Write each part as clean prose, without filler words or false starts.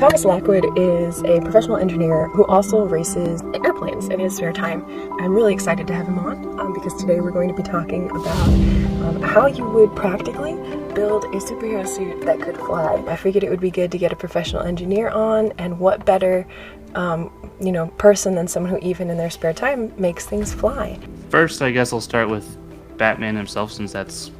Thomas Lockwood is a professional engineer who also races airplanes in his spare time. I'm really excited to have him on because today we're going to be talking about how you would practically build a superhero suit that could fly. I figured it would be good to get a professional engineer on, and what better person than someone who even in their spare time makes things fly. First, I guess I'll start with Batman himself, since that's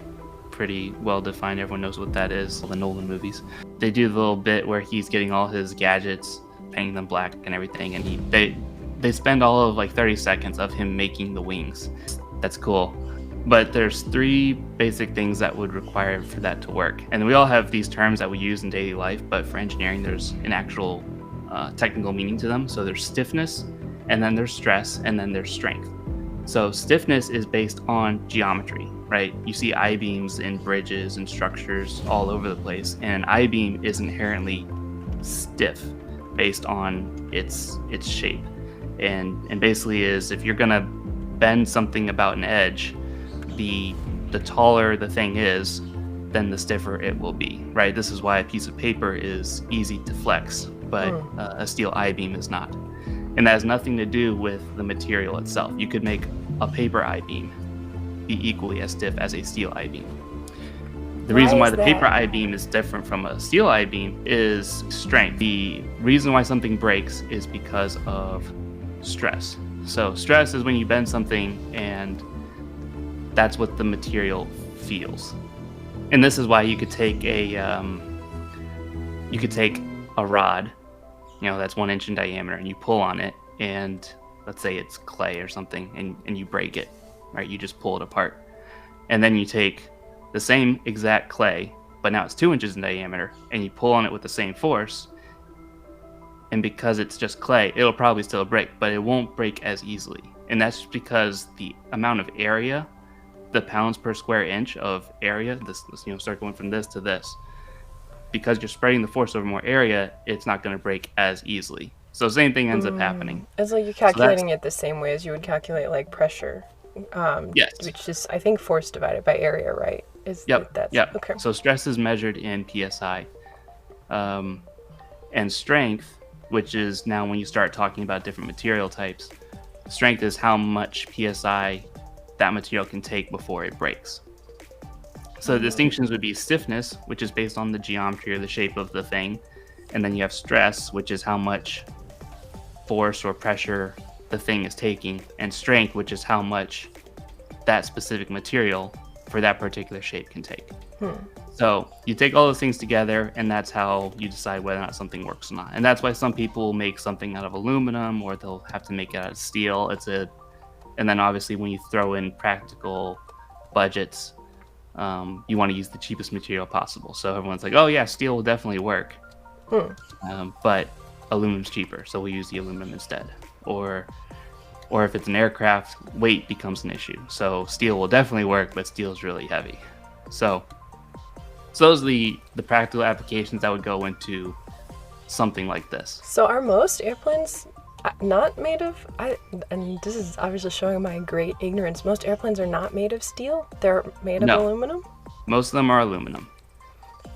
pretty well defined. Everyone knows what that is. All the Nolan movies. They do the little bit where he's getting all his gadgets, painting them black and everything, and they spend all of like 30 seconds of him making the wings. That's cool. But there's three basic things that would require for that to work. And we all have these terms that we use in daily life, but for engineering, there's an actual technical meaning to them. So there's stiffness, and then there's stress, and then there's strength. So stiffness is based on geometry, right? You see I-beams in bridges and structures all over the place, and an I-beam is inherently stiff based on its shape. And basically is, if you're gonna bend something about an edge, the taller the thing is, then the stiffer it will be, right? This is why a piece of paper is easy to flex, but a steel I-beam is not. And that has nothing to do with the material itself. You could make a paper I-beam be equally as stiff as a steel I-beam. The reason why the paper I-beam is different from a steel I-beam is strength. The reason why something breaks is because of stress. So stress is when you bend something, and that's what the material feels. And this is why you could take a rod, that's 1 inch in diameter, and you pull on it, and let's say it's clay or something, and you break it, right? You just pull it apart. And then you take the same exact clay, but now it's 2 inches in diameter, and you pull on it with the same force, and because it's just clay, it'll probably still break, but it won't break as easily. And that's because the amount of area, the pounds per square inch of area, this start going from this to this, because you're spreading the force over more area, it's not going to break as easily. So same thing ends up happening. It's like you're calculating it the same way as you would calculate like pressure. Yes. Which is, I think, force divided by area, right? Yep. Okay. So stress is measured in PSI. And strength, which is now when you start talking about different material types, strength is how much PSI that material can take before it breaks. So the distinctions would be stiffness, which is based on the geometry or the shape of the thing. And then you have stress, which is how much force or pressure the thing is taking. And strength, which is how much that specific material for that particular shape can take. So you take all those things together, and that's how you decide whether or not something works or not. And that's why some people make something out of aluminum, or they'll have to make it out of steel. And then obviously when you throw in practical budgets, you want to use the cheapest material possible. So everyone's like, oh yeah, steel will definitely work. But aluminum's cheaper, so we use the aluminum instead. Or if it's an aircraft, weight becomes an issue. So steel will definitely work, but steel is really heavy. So those are the practical applications that would go into something like this. So are most airplanes not made of, and this is obviously showing my great ignorance, most airplanes are not made of steel? They're made of aluminum? Most of them are aluminum.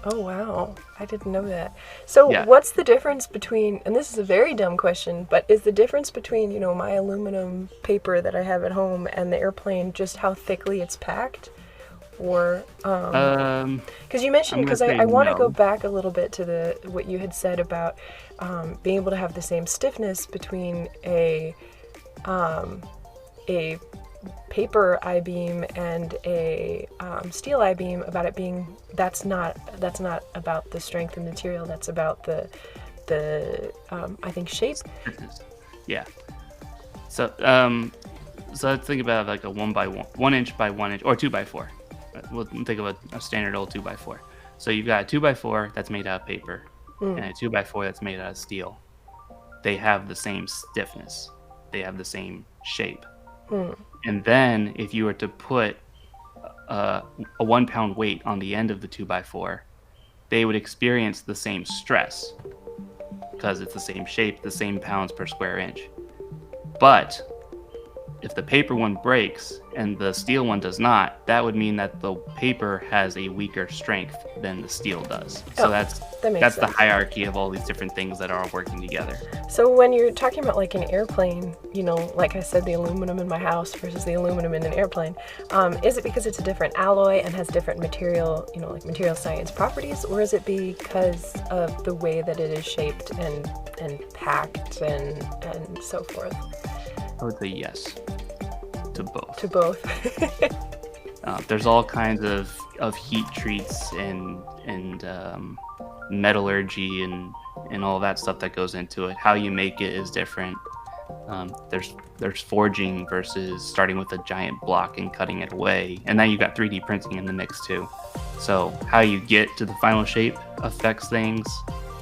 Oh, wow. I didn't know that. So What's the difference between, and this is a very dumb question, but is the difference between, my aluminum paper that I have at home and the airplane just how thickly it's packed? Or, because you mentioned, because I want to go back a little bit to what you had said about being able to have the same stiffness between a paper I-beam and a steel I-beam, about it being that's not about the strength of the material, that's about the I think shape. Yeah. So let's think about like a 1 inch by 1 inch, or 2 by 4. We'll think of a standard old 2 by 4. So you've got a 2 by 4 that's made out of paper, and a 2 by 4 that's made out of steel. They have the same stiffness. They have the same shape. And then if you were to put a 1 pound weight on the end of the 2 by 4, they would experience the same stress because it's the same shape, the same pounds per square inch. But if the paper one breaks and the steel one does not, that would mean that the paper has a weaker strength than the steel does. So that's the hierarchy of all these different things that are all working together. So when you're talking about like an airplane, you know, like I said, the aluminum in my house versus the aluminum in an airplane, is it because it's a different alloy and has different material, you know, like material science properties, or is it because of the way that it is shaped and packed and so forth? I would say yes to both. To both. There's all kinds of heat treats and metallurgy and all that stuff that goes into it. How you make it is different. There's forging versus starting with a giant block and cutting it away, and then you've got 3D printing in the mix too. So how you get to the final shape affects things,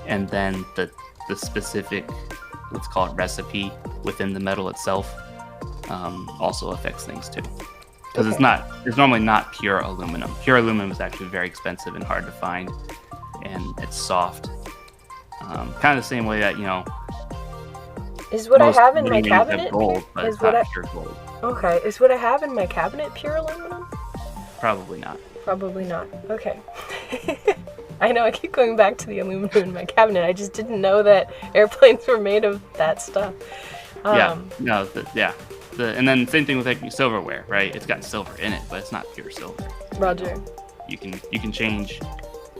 and then the specific, let's call it recipe within the metal itself, also affects things too. Because it's normally not pure aluminum. Pure aluminum is actually very expensive and hard to find, and it's soft. Kind of the same way that, you know, is what I have in my cabinet gold, but it's not pure gold. Okay, is what I have in my cabinet pure aluminum? Probably not. Probably not. Okay. I know I keep going back to the aluminum in my cabinet. I just didn't know that airplanes were made of that stuff. And then same thing with like silverware, right? It's got silver in it, but it's not pure silver. Roger. You can change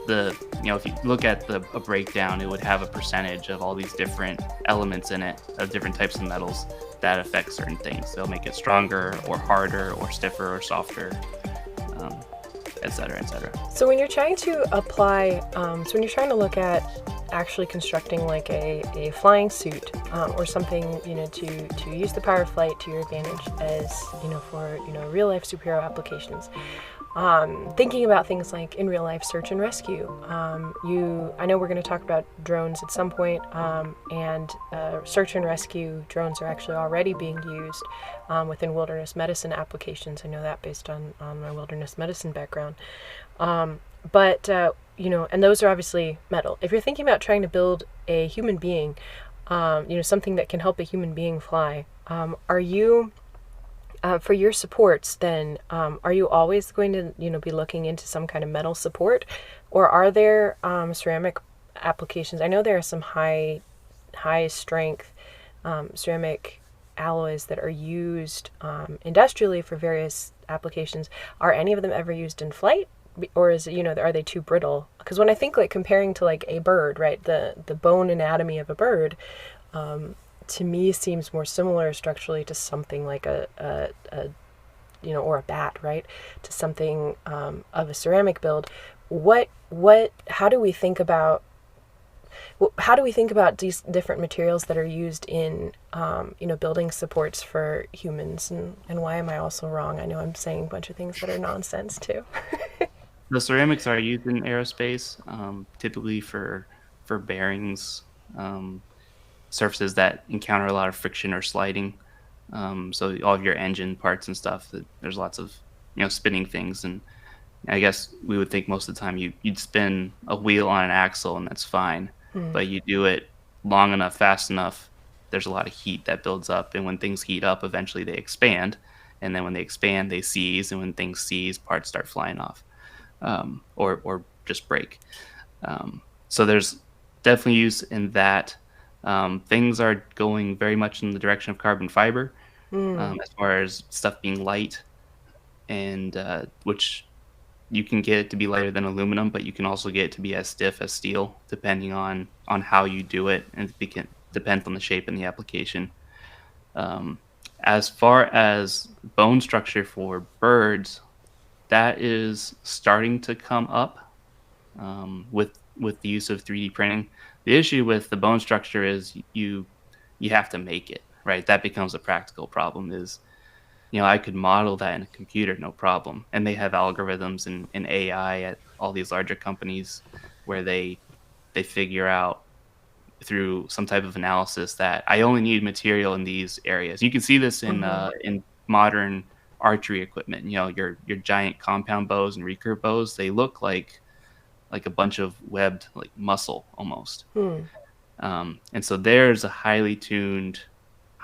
the, you know, if you look at a breakdown, it would have a percentage of all these different elements in it, of different types of metals that affect certain things. They'll make it stronger or harder or stiffer or softer, et cetera, et cetera. So when you're trying to apply, so when you're trying to look at actually constructing like a flying suit or something, you know, to use the power of flight to your advantage as, you know, for, you know, real life superhero applications, thinking about things like in real life search and rescue. I know we're going to talk about drones at some point, and search and rescue drones are actually already being used within wilderness medicine applications. I know that based on my wilderness medicine background. But you know, and those are obviously metal. If you're thinking about trying to build a human being, you know, something that can help a human being fly, are you, for your supports, then, are you always going to, you know, be looking into some kind of metal support, or are there ceramic applications? I know there are some high strength ceramic alloys that are used industrially for various applications. Are any of them ever used in flight? Or is it, you know, are they too brittle? Because when I think like comparing to like a bird, right, the bone anatomy of a bird, to me seems more similar structurally to something like a you know, or a bat, right, to something of a ceramic build. How do we think about these different materials that are used in, you know, building supports for humans, and why am I also wrong? I know I'm saying a bunch of things that are nonsense too. The ceramics are used in aerospace, typically for bearings, surfaces that encounter a lot of friction or sliding. So all of your engine parts and stuff, there's lots of, you know, spinning things. And I guess we would think most of the time you'd spin a wheel on an axle and that's fine. But you do it long enough, fast enough, there's a lot of heat that builds up. And when things heat up, eventually they expand. And then when they expand, they seize. And when things seize, parts start flying off. Or just break. So there's definitely use in that. Things are going very much in the direction of carbon fiber, as far as stuff being light, and which you can get it to be lighter than aluminum, but you can also get it to be as stiff as steel, depending on how you do it, and it depends on the shape and the application. As far as bone structure for birds, that is starting to come up with the use of 3D printing. The issue with the bone structure is you have to make it, right? That becomes a practical problem. Is, you know, I could model that in a computer, no problem. And they have algorithms and AI at all these larger companies where they figure out through some type of analysis that I only need material in these areas. You can see this in modern archery equipment. You know, your giant compound bows and recurve bows, they look like a bunch of webbed like muscle almost. And so there's a highly tuned,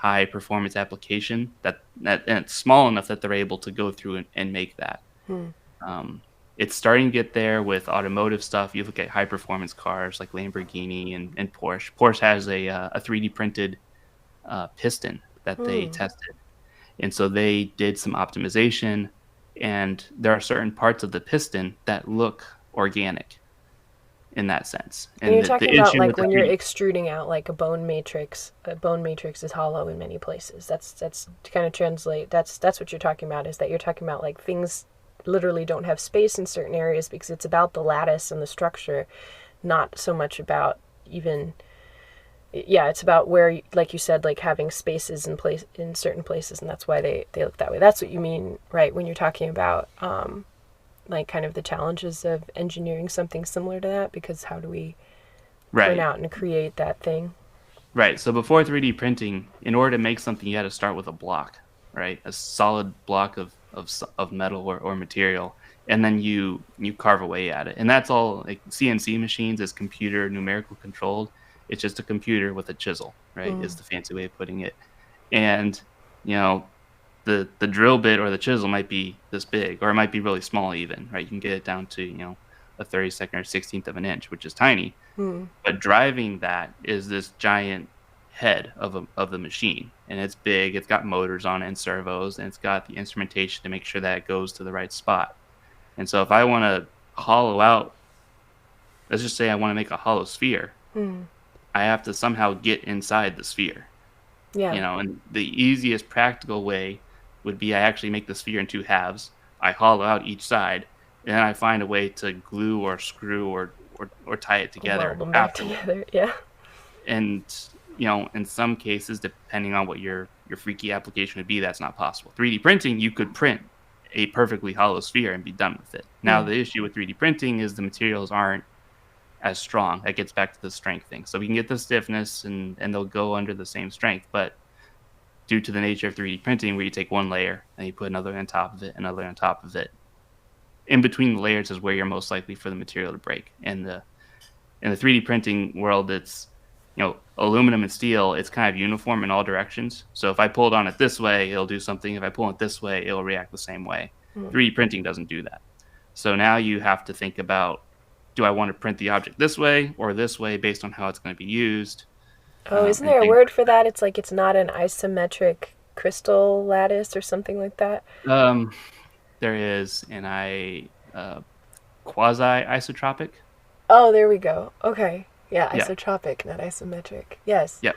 high performance application that and it's small enough that they're able to go through and make that. It's starting to get there with automotive stuff. You look at high performance cars like Lamborghini and Porsche. Porsche has a 3D printed piston that they tested, and so they did some optimization, and there are certain parts of the piston that look organic in that sense. And you're talking about like when you're extruding out like a bone matrix. A bone matrix is hollow in many places. That's to kind of translate. That's what you're talking about. Is that you're talking about like things literally don't have space in certain areas because it's about the lattice and the structure, not so much about even. Yeah, it's about where, like you said, like having spaces in certain places, and that's why they look that way. That's what you mean, right? When you're talking about like kind of the challenges of engineering something similar to that, because how do we print out and create that thing? Right. So before 3D printing, in order to make something, you had to start with a block, right? A solid block of metal or material, and then you carve away at it. And that's all. Like CNC machines is computer numerical controlled. It's just a computer with a chisel, right? Is the fancy way of putting it. And the drill bit or the chisel might be this big, or it might be really small even, right? You can get it down to a 32nd or 16th of an inch, which is tiny. But driving that is this giant head of the machine, and it's big. It's got motors on it and servos, and it's got the instrumentation to make sure that it goes to the right spot. And so if I want to hollow out, let's just say I want to make a hollow sphere, I have to somehow get inside the sphere. Yeah. And the easiest practical way would be I actually make the sphere in two halves. I hollow out each side, and then I find a way to glue or screw or tie it together. Weld them back together, yeah. And in some cases, depending on what your freaky application would be, that's not possible. 3D printing, you could print a perfectly hollow sphere and be done with it. Now, the issue with 3D printing is the materials aren't as strong. That gets back to the strength thing. So we can get the stiffness and they'll go under the same strength, but due to the nature of 3D printing, where you take one layer and you put another on top of it, another on top of it, in between the layers is where you're most likely for the material to break. And in the 3D printing world, it's aluminum and steel, it's kind of uniform in all directions. So if I pulled on it this way, it'll do something. If I pull it this way, it'll react the same way. 3D printing doesn't do that. So now you have to think about, do I want to print the object this way or this way based on how it's going to be used? Oh, isn't there a word for that? It's like it's not an isometric crystal lattice or something like that? There is quasi-isotropic. Oh, there we go. Okay. Yeah, isotropic, not isometric. Yes. Yep.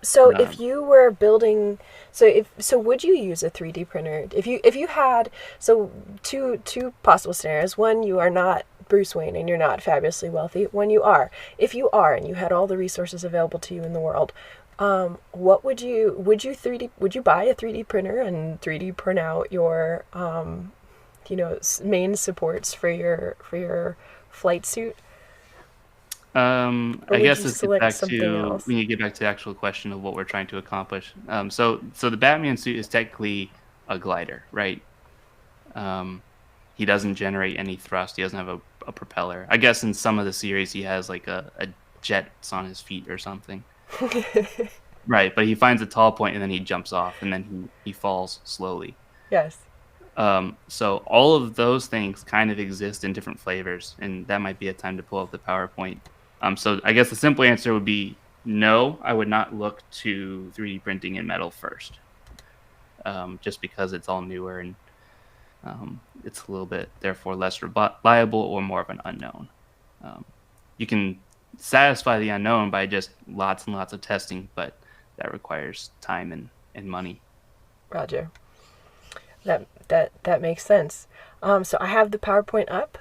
So if you were building, so would you use a 3D printer? If you had, so two possible scenarios. One, you are not Bruce Wayne and you're not fabulously wealthy. One, you are. If you are and you had all the resources available to you in the world, what would you buy a 3D printer and 3D print out your main supports for your flight suit? I guess let's get back to, we need to get back to the actual question of what we're trying to accomplish. So the Batman suit is technically a glider, right? He doesn't generate any thrust. He doesn't have a propeller. I guess in some of the series he has like a jets on his feet or something. Right, but he finds a tall point and then he jumps off and then he falls slowly. Yes. So all of those things kind of exist in different flavors, and that might be a time to pull up the PowerPoint. So I guess the simple answer would be no, I would not look to 3D printing in metal first, just because it's all newer and it's a little bit, therefore, less reliable or more of an unknown. You can satisfy the unknown by just lots and lots of testing, but that requires time and money. Roger. That makes sense. So I have the PowerPoint up.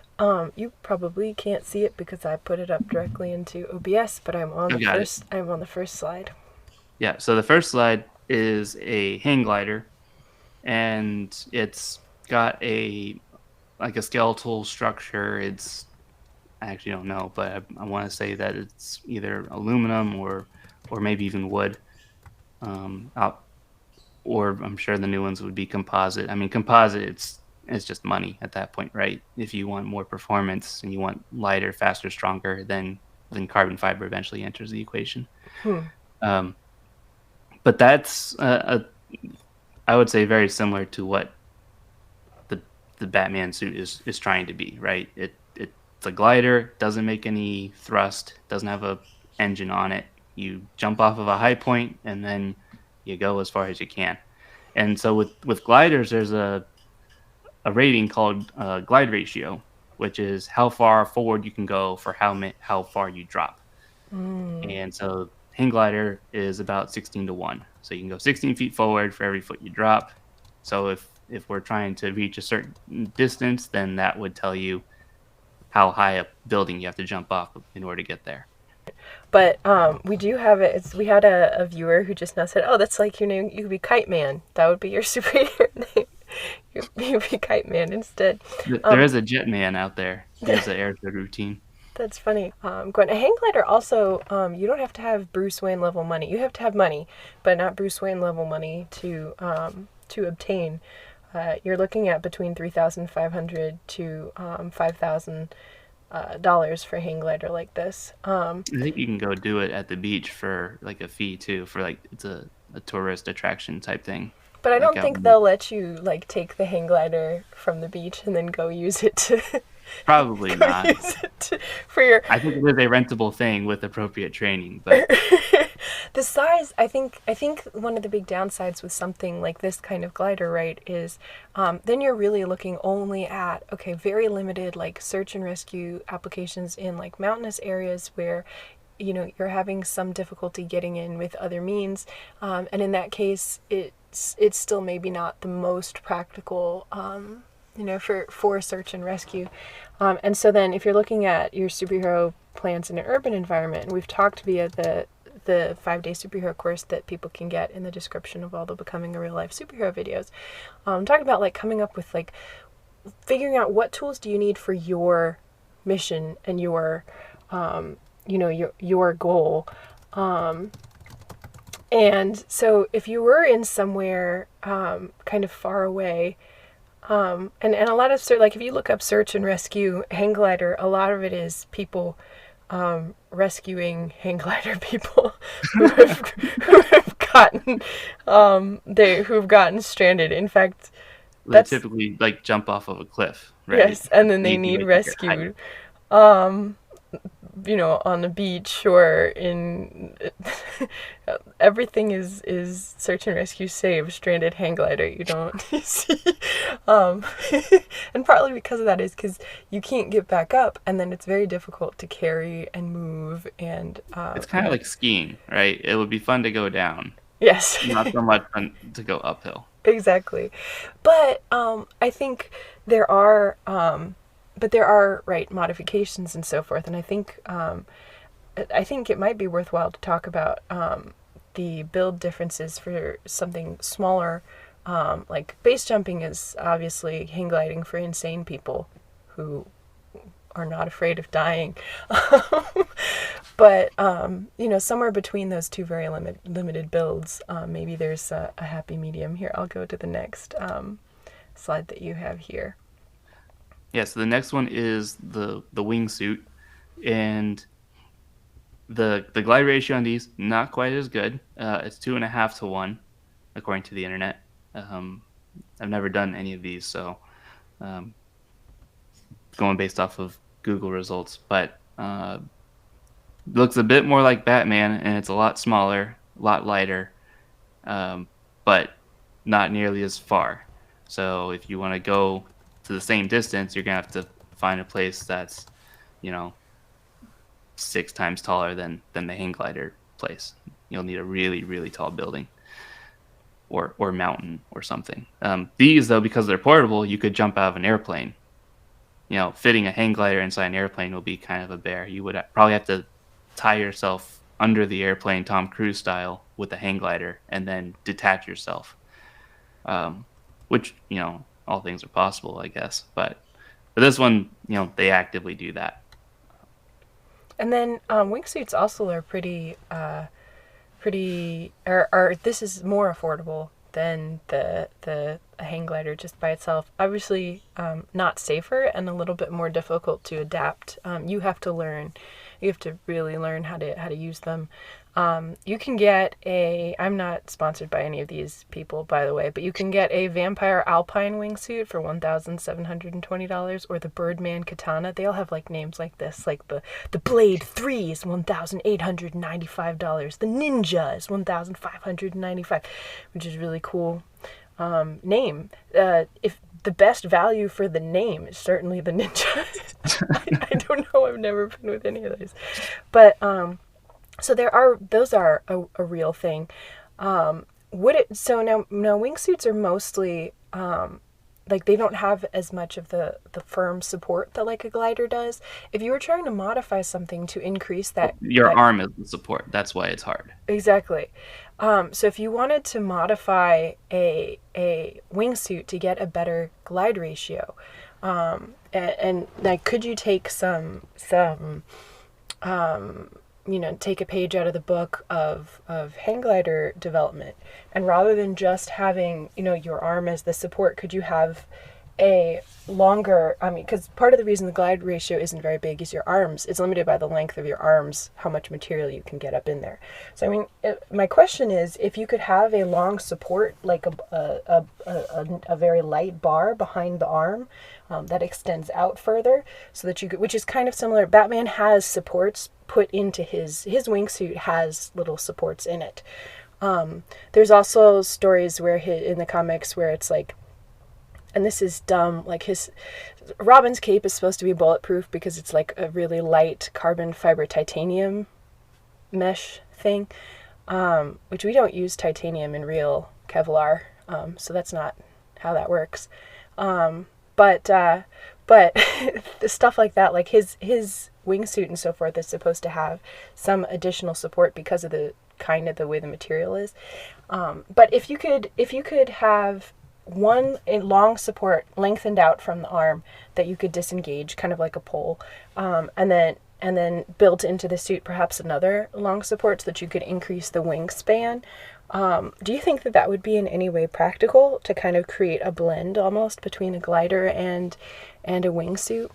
You probably can't see it because I put it up directly into OBS, but I'm on the first slide. Yeah, so the first slide is a hang glider, and it's got a skeletal structure. I actually don't know, but I want to say that it's either aluminum or maybe even wood. Or I'm sure the new ones would be composite. I mean, composite, it's just money at that point, right? If you want more performance and you want lighter, faster, stronger, then carbon fiber eventually enters the equation. But that's I would say very similar to what the Batman suit is trying to be, right? It's a glider, doesn't make any thrust, doesn't have a engine on it. You jump off of a high point and then you go as far as you can. And so with gliders, there's a rating called glide ratio, which is how far forward you can go for how far you drop. And so hang glider is about 16-1. So you can go 16 feet forward for every foot you drop. So if we're trying to reach a certain distance, then that would tell you how high a building you have to jump off in order to get there. But we do have it. We had a viewer who just now said, "Oh, that's like your name. You could be Kite Man. That would be your superhero name. You'd be Kite Man instead." There is a jet man out there. He has an airfield routine. That's funny. Gwen, a hang glider also, you don't have to have Bruce Wayne level money. You have to have money, but not Bruce Wayne level money to obtain. You're looking at between $3,500 to $5,000 for a hang glider like this. I think you can go do it at the beach for like a fee too, for like it's a tourist attraction type thing. But I don't think they'll let you like take the hang glider from the beach and then go use it to. Probably not. For your. I think it is a rentable thing with appropriate training, but the size. I think one of the big downsides with something like this kind of glider, right, is then you're really looking only at very limited like search and rescue applications in like mountainous areas where you're having some difficulty getting in with other means, and in that case it's still maybe not the most practical for search and rescue. And so then if you're looking at your superhero plans in an urban environment, and we've talked via the 5-day superhero course that people can get in the description of all the Becoming a Real Life Superhero videos, talking about like coming up with like figuring out what tools do you need for your mission and your your goal. And so if you were in somewhere kind of far away, and a lot of like if you look up search and rescue hang glider, a lot of it is people rescuing hang glider people who've gotten stranded. In fact, they typically like jump off of a cliff, right? Yes, and then they need rescued. On the beach or in everything is search and rescue save stranded hang glider. You don't see, and partly because of that is because you can't get back up, and then it's very difficult to carry and move. And it's kind of like skiing, right? It would be fun to go down. Yes, not so much fun to go uphill. Exactly, but I think there are. But there are modifications and so forth, and I think it might be worthwhile to talk about the build differences for something smaller. Like base jumping is obviously hang gliding for insane people who are not afraid of dying. But somewhere between those two very limited builds, maybe there's a happy medium here. I'll go to the next slide that you have here. Yeah, so the next one is the wingsuit, and the glide ratio on these not quite as good. It's 2.5 to 1, according to the internet. I've never done any of these, so going based off of Google results, but looks a bit more like Batman, and it's a lot smaller, a lot lighter, but not nearly as far. So if you want to go to the same distance, you're gonna have to find a place that's 6 times taller than the hang glider place. You'll need a really, really tall building or mountain or something. These though, because they're portable, you could jump out of an airplane. Fitting a hang glider inside an airplane will be kind of a bear. You would probably have to tie yourself under the airplane, Tom Cruise style, with a hang glider and then detach yourself, which all things are possible, I guess. But for this one, they actively do that. And then wingsuits also are this is more affordable than the hang glider just by itself. Obviously, not safer and a little bit more difficult to adapt. You have to learn You have to really learn how to use them. You can get I'm not sponsored by any of these people, by the way, but you can get a vampire alpine wingsuit for $1,720, or the Birdman katana. They all have like names like this, like the Blade 3 is $1,895. The Ninja is $1,595, which is really cool name. If the best value for the name is certainly the Ninja. I don't know. I've never been with any of those, but so those are a real thing. So now wingsuits are mostly like they don't have as much of the firm support that like a glider does. If you were trying to modify something to increase that, your arm is the support. That's why it's hard. Exactly. So if you wanted to modify a wingsuit to get a better glide ratio, and like, could you take some take a page out of the book of hang glider development, and rather than just having, your arm as the support, could you have a longer, because part of the reason the glide ratio isn't very big is your arms. It's limited by the length of your arms, how much material you can get up in there. So, my question is, if you could have a long support, like a very light bar behind the arm that extends out further, so that you could, which is kind of similar. Batman has supports put into his wingsuit, has little supports in it. There's also stories where in the comics where it's like, and this is dumb, like Robin's cape is supposed to be bulletproof because it's like a really light carbon fiber titanium mesh thing, which we don't use titanium in real Kevlar, so that's not how that works. But the stuff like that, like his wingsuit and so forth, is supposed to have some additional support because of the way the material is. But if you could have a long support lengthened out from the arm that you could disengage, kind of like a pole, and then built into the suit perhaps another long support so that you could increase the wingspan. Do you think that would be in any way practical to kind of create a blend almost between a glider and a wingsuit?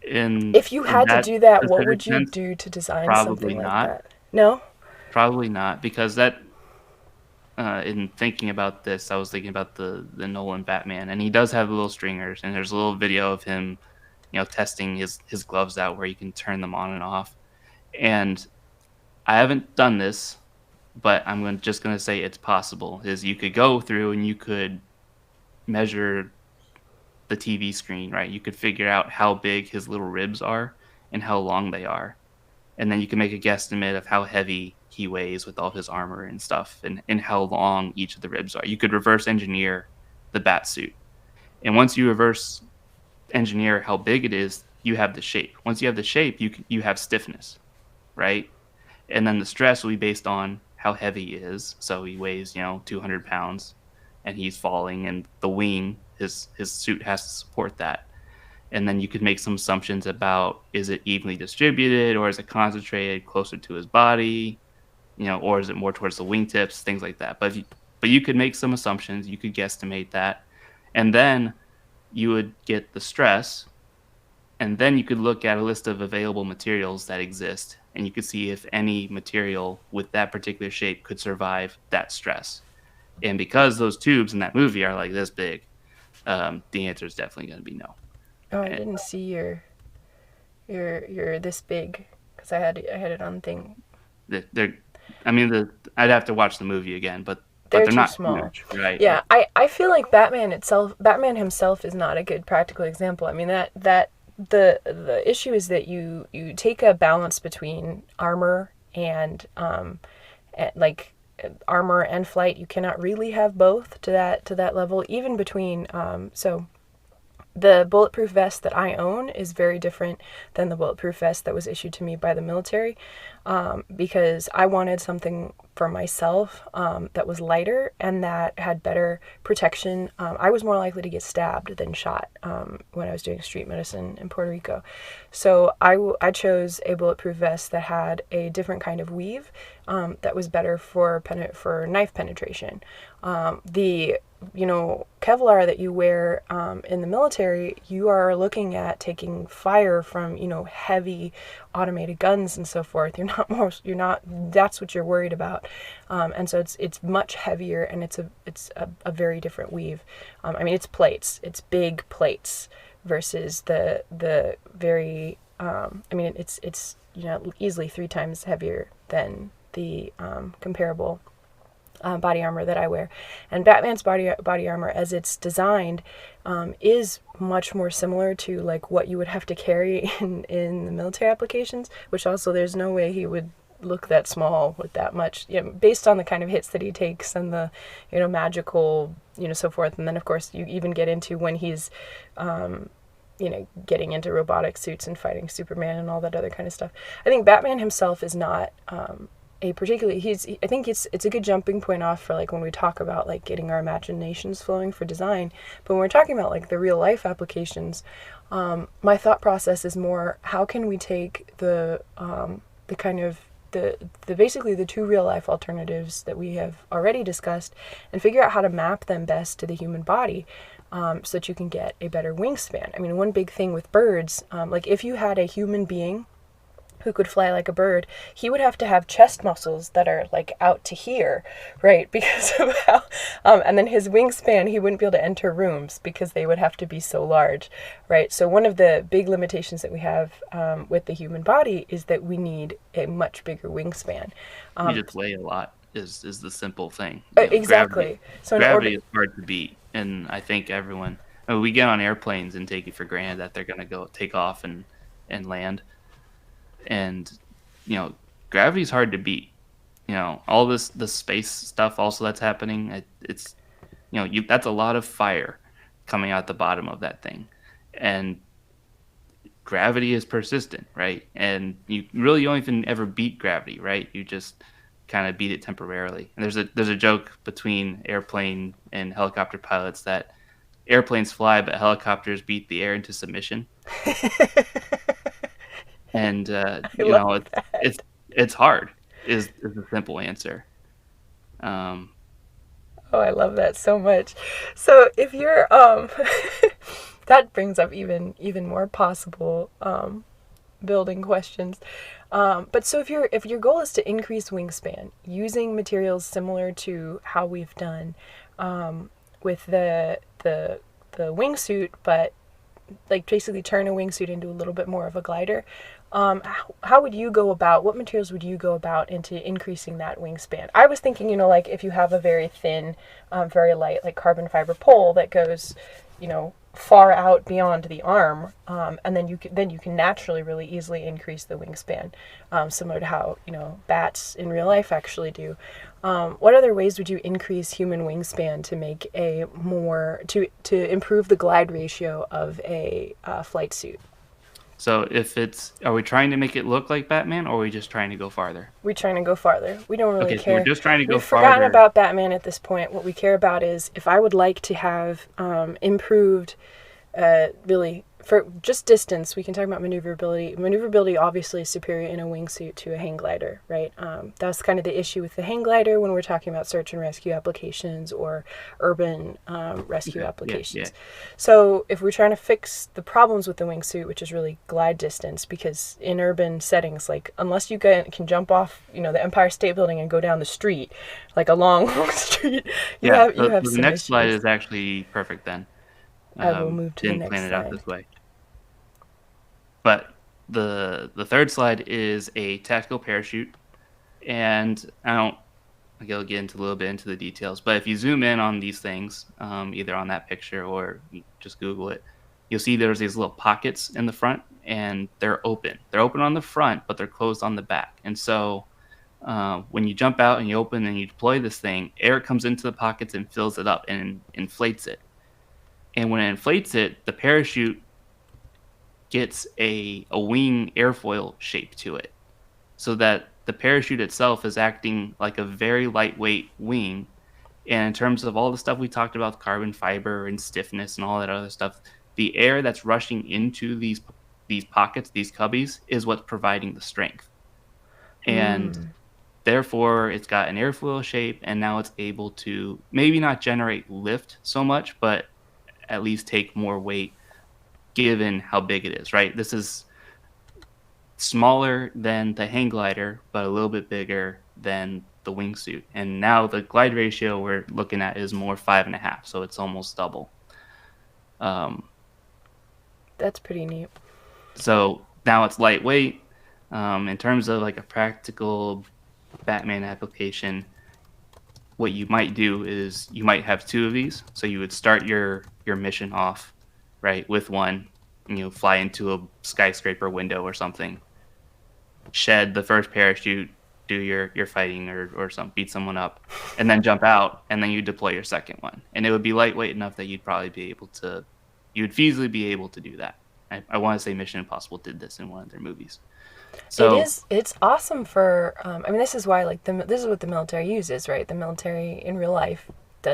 If you had to do that, what would you do to design something like that? No? Probably not, because that, in thinking about this, I was thinking about the Nolan Batman, and he does have little stringers, and there's a little video of him, testing his gloves out where you can turn them on and off. And I haven't done this, but I'm just going to say it's possible. Is you could go through and you could measure the TV screen, right? You could figure out how big his little ribs are and how long they are. And then you can make a guesstimate of how heavy he weighs with all his armor and stuff, and how long each of the ribs are. You could reverse engineer the bat suit. And once you reverse engineer how big it is, you have the shape. Once you have the shape, you have stiffness, right? And then the stress will be based on how heavy he is. So he weighs, 200 pounds, and he's falling, and the wing, his suit has to support that. And then you could make some assumptions about, is it evenly distributed, or is it concentrated closer to his body, or is it more towards the wingtips, things like that. But you could make some assumptions. You could guesstimate that, and then you would get the stress, and then you could look at a list of available materials that exist, and you could see if any material with that particular shape could survive that stress. And because those tubes in that movie are like this big, the answer is definitely going to be no. Oh, I didn't see your this big, because I had it on thing. I'd have to watch the movie again, but they're not small. Huge, right? Yeah, I feel like Batman himself is not a good practical example. I mean, that the issue is that you take a balance between armor and armor and flight. You cannot really have both to that level, even between so the bulletproof vest that I own is very different than the bulletproof vest that was issued to me by the military, because I wanted something for myself that was lighter and that had better protection. I was more likely to get stabbed than shot when I was doing street medicine in Puerto Rico. So I chose a bulletproof vest that had a different kind of weave that was better for knife penetration. The Kevlar that you wear in the military, you are looking at taking fire from, heavy automated guns and so forth. That's what you're worried about. And so it's much heavier, and it's a very different weave. It's plates, it's big plates versus the very, it's easily 3 times heavier than the comparable body armor that I wear. And Batman's body armor, as it's designed, is much more similar to like what you would have to carry in the military applications, which also there's no way he would look that small with that much, based on the kind of hits that he takes and the, magical, so forth. And then of course you even get into when he's, getting into robotic suits and fighting Superman and all that other kind of stuff. I think Batman himself is not, I think it's a good jumping point off for like when we talk about like getting our imaginations flowing for design. But when we're talking about like the real life applications, my thought process is more, how can we take the kind of basically the 2 real life alternatives that we have already discussed and figure out how to map them best to the human body, so that you can get a better wingspan. One big thing with birds, like if you had a human being who could fly like a bird, he would have to have chest muscles that are like out to here, right? Because of how, and then his wingspan, he wouldn't be able to enter rooms because they would have to be so large, right? So one of the big limitations that we have with the human body is that we need a much bigger wingspan. You just weigh a lot is the simple thing. Exactly. Gravity is hard to beat, and I think everyone, we get on airplanes and take it for granted that they're going to go take off and land. And gravity is hard to beat. All the space stuff also that's happening, it's that's a lot of fire coming out the bottom of that thing, and gravity is persistent, right? And you really don't even ever beat gravity, right? You just kind of beat it temporarily. And there's a joke between airplane and helicopter pilots that airplanes fly but helicopters beat the air into submission. And it's hard is the simple answer. Oh, I love that so much. So if you're that brings up even more possible building questions. But so if your goal is to increase wingspan using materials similar to how we've done with the wingsuit, but like basically turn a wingsuit into a little bit more of a glider, how would you go about, what materials would you go about into increasing that wingspan? I was thinking, like if you have a very thin, very light, like carbon fiber pole that goes, far out beyond the arm, and then you can naturally really easily increase the wingspan, similar to how, bats in real life actually do. What other ways would you increase human wingspan to make to improve the glide ratio of a flight suit? So are we trying to make it look like Batman, or are we just trying to go farther? We're trying to go farther. We don't really care. So we're just trying to go We've farther. Forgotten about Batman at this point. What we care about is if I would like to have improved, really, for just distance, we can talk about maneuverability. Maneuverability obviously is superior in a wingsuit to a hang glider, right? That's kind of the issue with the hang glider when we're talking about search and rescue applications or urban rescue applications. Yeah. So if we're trying to fix the problems with the wingsuit, which is really glide distance, because in urban settings, like unless you can jump off, the Empire State Building and go down the street, like a long street, you have the some next issues. Slide is actually perfect then. I will move to the next slide. Didn't plan it out this way. But the third slide is a tactical parachute, and I'll get into a little bit into the details. But if you zoom in on these things, either on that picture or just Google it, you'll see there's these little pockets in the front, and they're open. They're open on the front, but they're closed on the back. And so when you jump out and you open and you deploy this thing, air comes into the pockets and fills it up and inflates it. And when it inflates it, the parachute gets a wing airfoil shape to it, so that the parachute itself is acting like a very lightweight wing. And in terms of all the stuff we talked about, carbon fiber and stiffness and all that other stuff, the air that's rushing into these pockets, these cubbies, is what's providing the strength. And therefore, it's got an airfoil shape, and now it's able to maybe not generate lift so much, but at least take more weight given how big it is, right? This is smaller than the hang glider, but a little bit bigger than the wingsuit. And now the glide ratio we're looking at is more 5.5, so it's almost double. That's pretty neat. So now it's lightweight. In terms of like a practical Batman application, what you might do is you might have two of these. So you would start your mission off, right, with one, and fly into a skyscraper window or something, shed the first parachute, do your fighting or beat someone up, and then jump out, and then you deploy your second one. And it would be lightweight enough that you'd feasibly be able to do that. I want to say Mission Impossible did this in one of their movies. So it's awesome for this is why this is what the military uses, right? The military in real life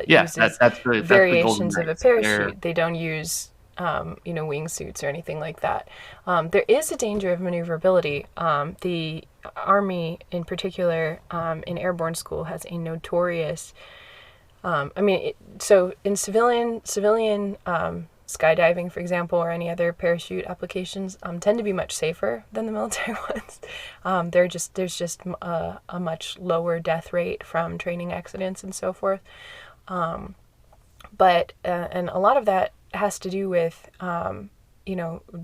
uses variations of a parachute. They don't use wingsuits or anything like that. There is a danger of maneuverability. The Army in particular, in airborne school, has a notorious so in civilian skydiving, for example, or any other parachute applications, tend to be much safer than the military ones. There's just a much lower death rate from training accidents and so forth. But and a lot of that has to do with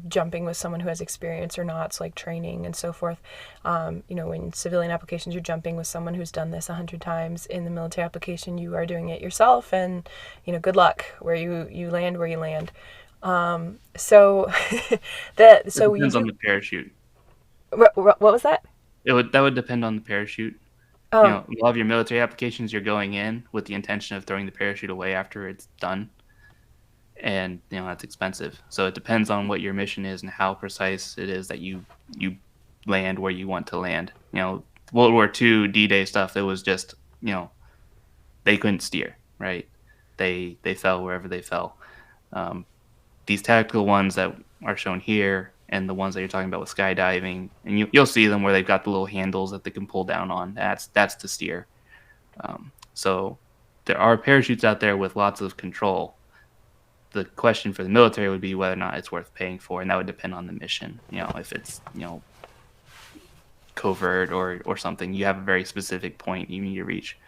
jumping with someone who has experience or not. It's like training and so forth. In civilian applications, you're jumping with someone who's done this 100 times. In the military application, you are doing it yourself, and good luck where you land where you land. So it depends on the parachute. What was that? That would depend on the parachute. A lot of your military applications, you're going in with the intention of throwing the parachute away after it's done. And that's expensive. So it depends on what your mission is and how precise it is that you land where you want to land. World War II D-Day stuff, it was just they couldn't steer, right? They fell wherever they fell. These tactical ones that are shown here and the ones that you're talking about with skydiving, and you'll see them where they've got the little handles that they can pull down on. That's to steer. So there are parachutes out there with lots of control. The question for the military would be whether or not it's worth paying for, and that would depend on the mission. If it's covert or something, you have a very specific point you need to reach.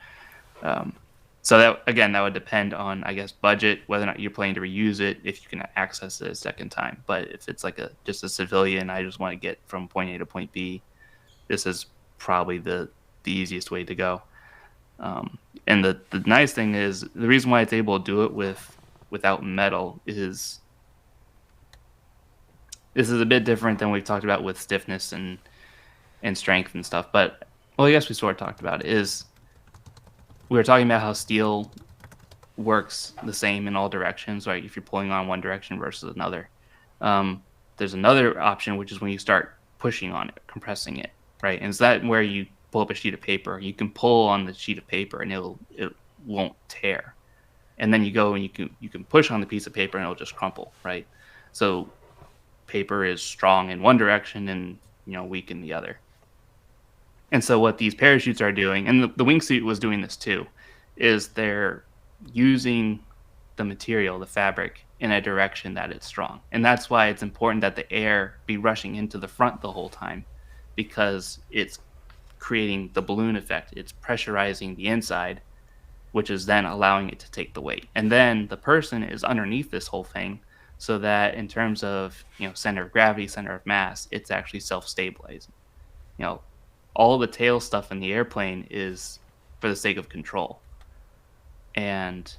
So that would depend on, I guess, budget, whether or not you're planning to reuse it, if you can access it a second time. But if it's like just a civilian, I just want to get from point A to point B, this is probably the easiest way to go. And the nice thing is, the reason why it's able to do it without metal is this is a bit different than we've talked about with stiffness and strength and stuff. But I guess we sort of talked about it. Is we were talking about how steel works the same in all directions, right? If you're pulling on one direction versus another. There's another option, which is when you start pushing on it, compressing it, right? And is that where you pull up a sheet of paper? You can pull on the sheet of paper and it won't tear. And then you go and you can push on the piece of paper and it'll just crumple, right? So paper is strong in one direction and weak in the other. And so what these parachutes are doing, and the wingsuit was doing this too, is they're using the material, the fabric, in a direction that it's strong. And that's why it's important that the air be rushing into the front the whole time, because it's creating the balloon effect. It's pressurizing the inside, which is then allowing it to take the weight. And then the person is underneath this whole thing, so that in terms of center of gravity, center of mass, it's actually self-stabilizing. All the tail stuff in the airplane is for the sake of control. And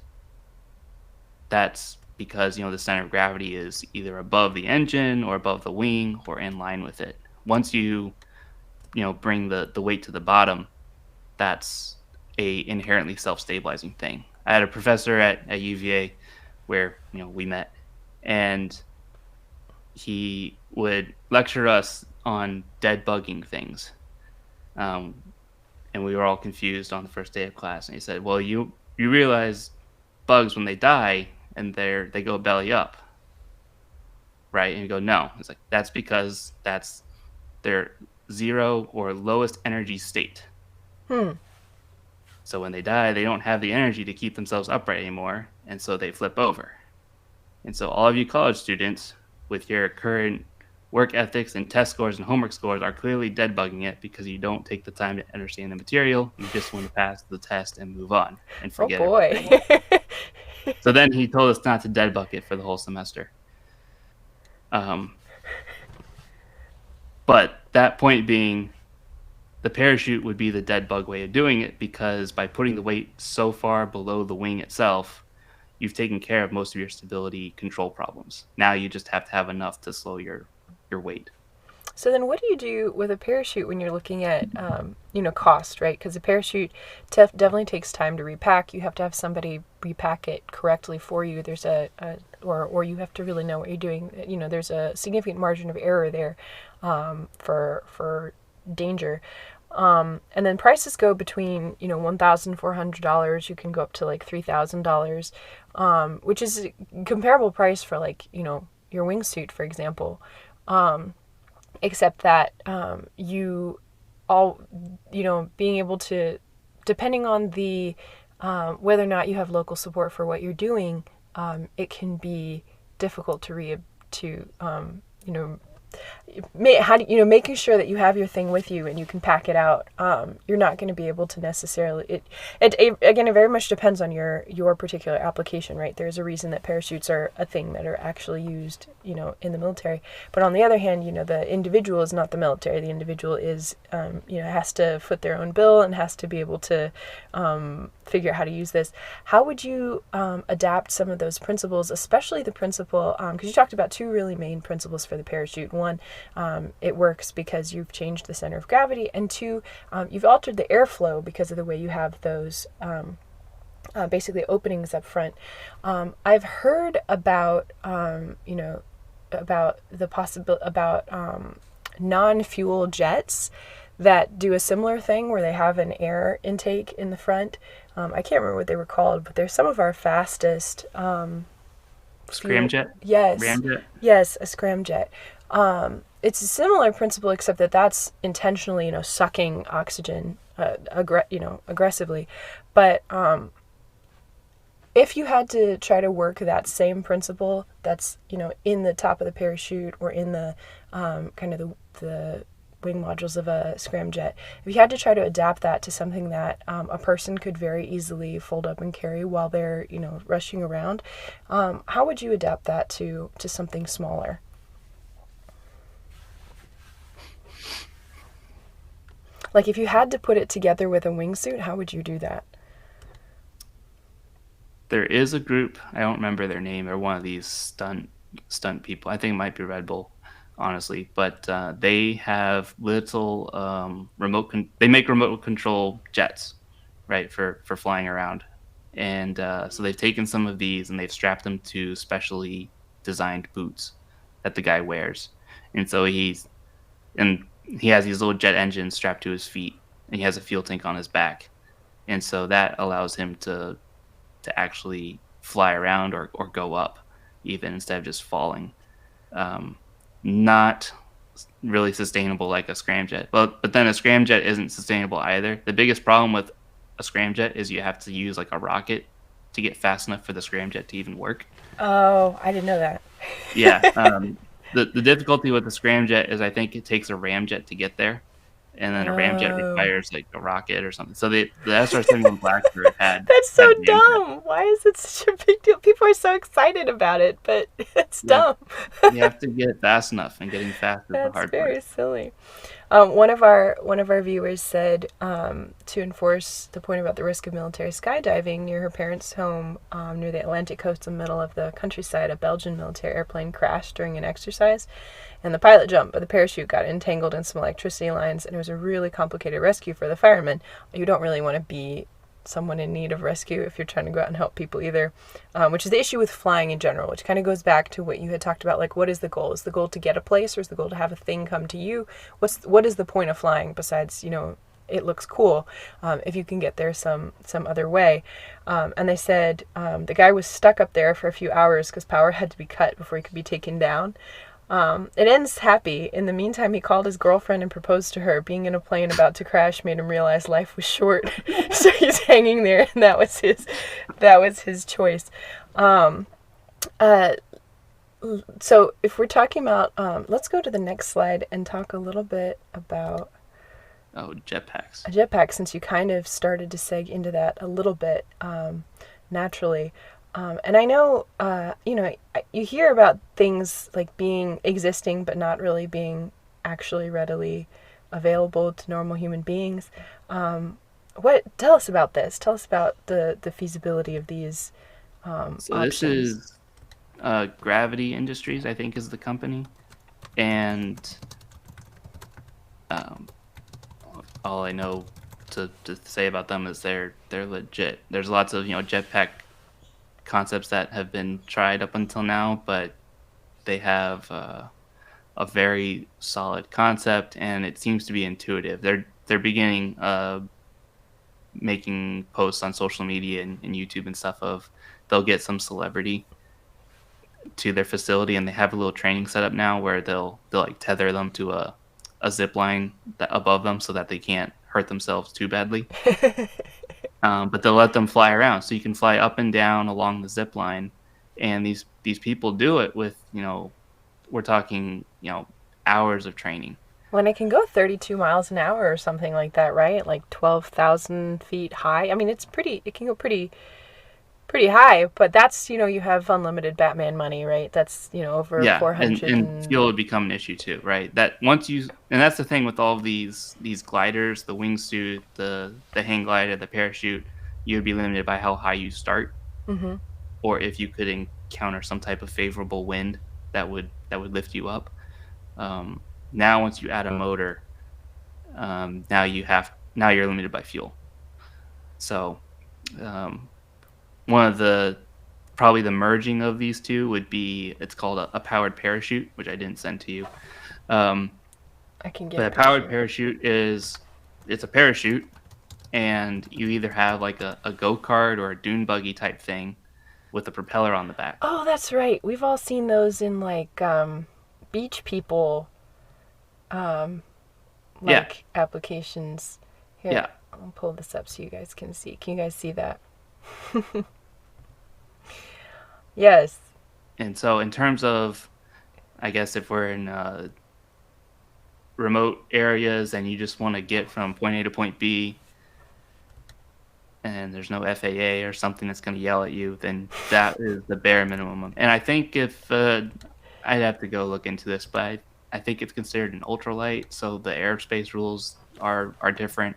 that's because the center of gravity is either above the engine or above the wing or in line with it. Once you bring the weight to the bottom, that's a inherently self-stabilizing thing. I had a professor at UVA where we met, and he would lecture us on dead bugging things. Um, and we were all confused on the first day of class. And he said, "Well, you realize bugs when they die and they go belly up, right?" And you go, "No." It's like, that's because that's their zero or lowest energy state. So when they die, they don't have the energy to keep themselves upright anymore, and so they flip over. And so all of you college students with your current work ethics and test scores and homework scores are clearly dead bugging it because you don't take the time to understand the material. You just want to pass the test and move on and forget Oh boy. everything. So then he told us not to dead bug it for the whole semester. But that point being, the parachute would be the dead bug way of doing it, because by putting the weight so far below the wing itself, you've taken care of most of your stability control problems. Now you just have to have enough to slow your weight. So then what do you do with a parachute when you're looking at, cost, right? Because a parachute definitely takes time to repack. You have to have somebody repack it correctly for you. There's or you have to really know what you're doing. There's a significant margin of error there for danger. And then prices go between, $1,400. You can go up to like $3,000, which is a comparable price for like, your wingsuit, for example. Except that being able to, depending on the whether or not you have local support for what you're doing, it can be difficult making sure that you have your thing with you and you can pack it out. You're not going to be able to necessarily. It very much depends on your particular application, right? There's a reason that parachutes are a thing that are actually used, in the military. But on the other hand, the individual is not the military. The individual is, has to foot their own bill and has to be able to figure out how to use this. How would you adapt some of those principles, especially the principle, because you talked about two really main principles for the parachute. One, it works because you've changed the center of gravity, and two, you've altered the airflow because of the way you have those basically openings up front. I've heard about non-fuel jets that do a similar thing where they have an air intake in the front. I can't remember what they were called, but they're some of our fastest Scramjet? Yes. Ramjet? Yes, a scramjet. It's a similar principle, except that that's intentionally, sucking oxygen, aggressively. But if you had to try to work that same principle, that's in the top of the parachute or in the kind of the wing modules of a scramjet, if you had to try to adapt that to something that a person could very easily fold up and carry while they're rushing around, how would you adapt that to something smaller? Like if you had to put it together with a wingsuit, how would you do that? There is a group, I don't remember their name, they're one of these stunt people. I think it might be Red Bull, honestly, but they have little they make remote control jets, right, for flying around. And so they've taken some of these and they've strapped them to specially designed boots that the guy wears. And so he has these little jet engines strapped to his feet, and he has a fuel tank on his back. And so that allows him to actually fly around or go up even instead of just falling. Not really sustainable like a scramjet. But then a scramjet isn't sustainable either. The biggest problem with a scramjet is you have to use like a rocket to get fast enough for the scramjet to even work. Oh, I didn't know that. Yeah. The difficulty with the scramjet is I think it takes a ramjet to get there, and then a ramjet requires like a rocket or something. So the SR-71 Blackbird had that's so had dumb. Why is it such a big deal? People are so excited about it, but it's dumb. You have to get fast enough, and getting fast is the hard part. That's very silly. One of our viewers said to enforce the point about the risk of military skydiving near her parents' home near the Atlantic coast in the middle of the countryside, a Belgian military airplane crashed during an exercise, and the pilot jumped, but the parachute got entangled in some electricity lines, and it was a really complicated rescue for the firemen. You don't really want to be someone in need of rescue if you're trying to go out and help people either, which is the issue with flying in general, which kind of goes back to what you had talked about, like what is the goal? Is the goal to get a place, or is the goal to have a thing come to you? What is the point of flying besides it looks cool if you can get there some other way. And they said the guy was stuck up there for a few hours because power had to be cut before he could be taken down. It ends happy. In the meantime, he called his girlfriend and proposed to her. Being in a plane about to crash made him realize life was short. So he's hanging there, and that was his choice. So if we're talking about, let's go to the next slide and talk a little bit about jetpacks. A jetpack, since you kind of started to seg into that a little bit naturally. And I know, you hear about things like existing but not really being actually readily available to normal human beings. Tell us about this. Tell us about the feasibility of these options. This is Gravity Industries, I think, is the company, and all I know to say about them is they're legit. There's lots of jetpack concepts that have been tried up until now, but they have a very solid concept, and it seems to be intuitive. They're beginning making posts on social media and YouTube and stuff of they'll get some celebrity to their facility, and they have a little training setup now where they'll like tether them to a zip line above them so that they can't hurt themselves too badly. But they'll let them fly around, so you can fly up and down along the zip line. And these people do it with, we're talking, hours of training. When it can go 32 miles an hour or something like that, right? Like 12,000 feet high. I mean, it can go pretty high, but that's, you have unlimited Batman money, right? That's, over 400. And fuel would become an issue too, right? That and that's the thing with all of these gliders, the wingsuit, the hang glider, the parachute, you would be limited by how high you start, or if you could encounter some type of favorable wind that would lift you up. Now, once you add a motor, now you're limited by fuel. So, one of probably the merging of these two would be, it's called a powered parachute, which I didn't send to you. I can get. But a powered parachute it's a parachute, and you either have like a go-kart or a dune buggy type thing with a propeller on the back. Oh, that's right. We've all seen those in like beach people applications. Here, yeah. I'll pull this up so you guys can see. Can you guys see that? Yes. And so in terms of, I guess if we're in remote areas and you just want to get from point A to point B and there's no FAA or something that's going to yell at you, then that is the bare minimum. And I think if I'd have to go look into this, but I think it's considered an ultralight, so the airspace rules are different.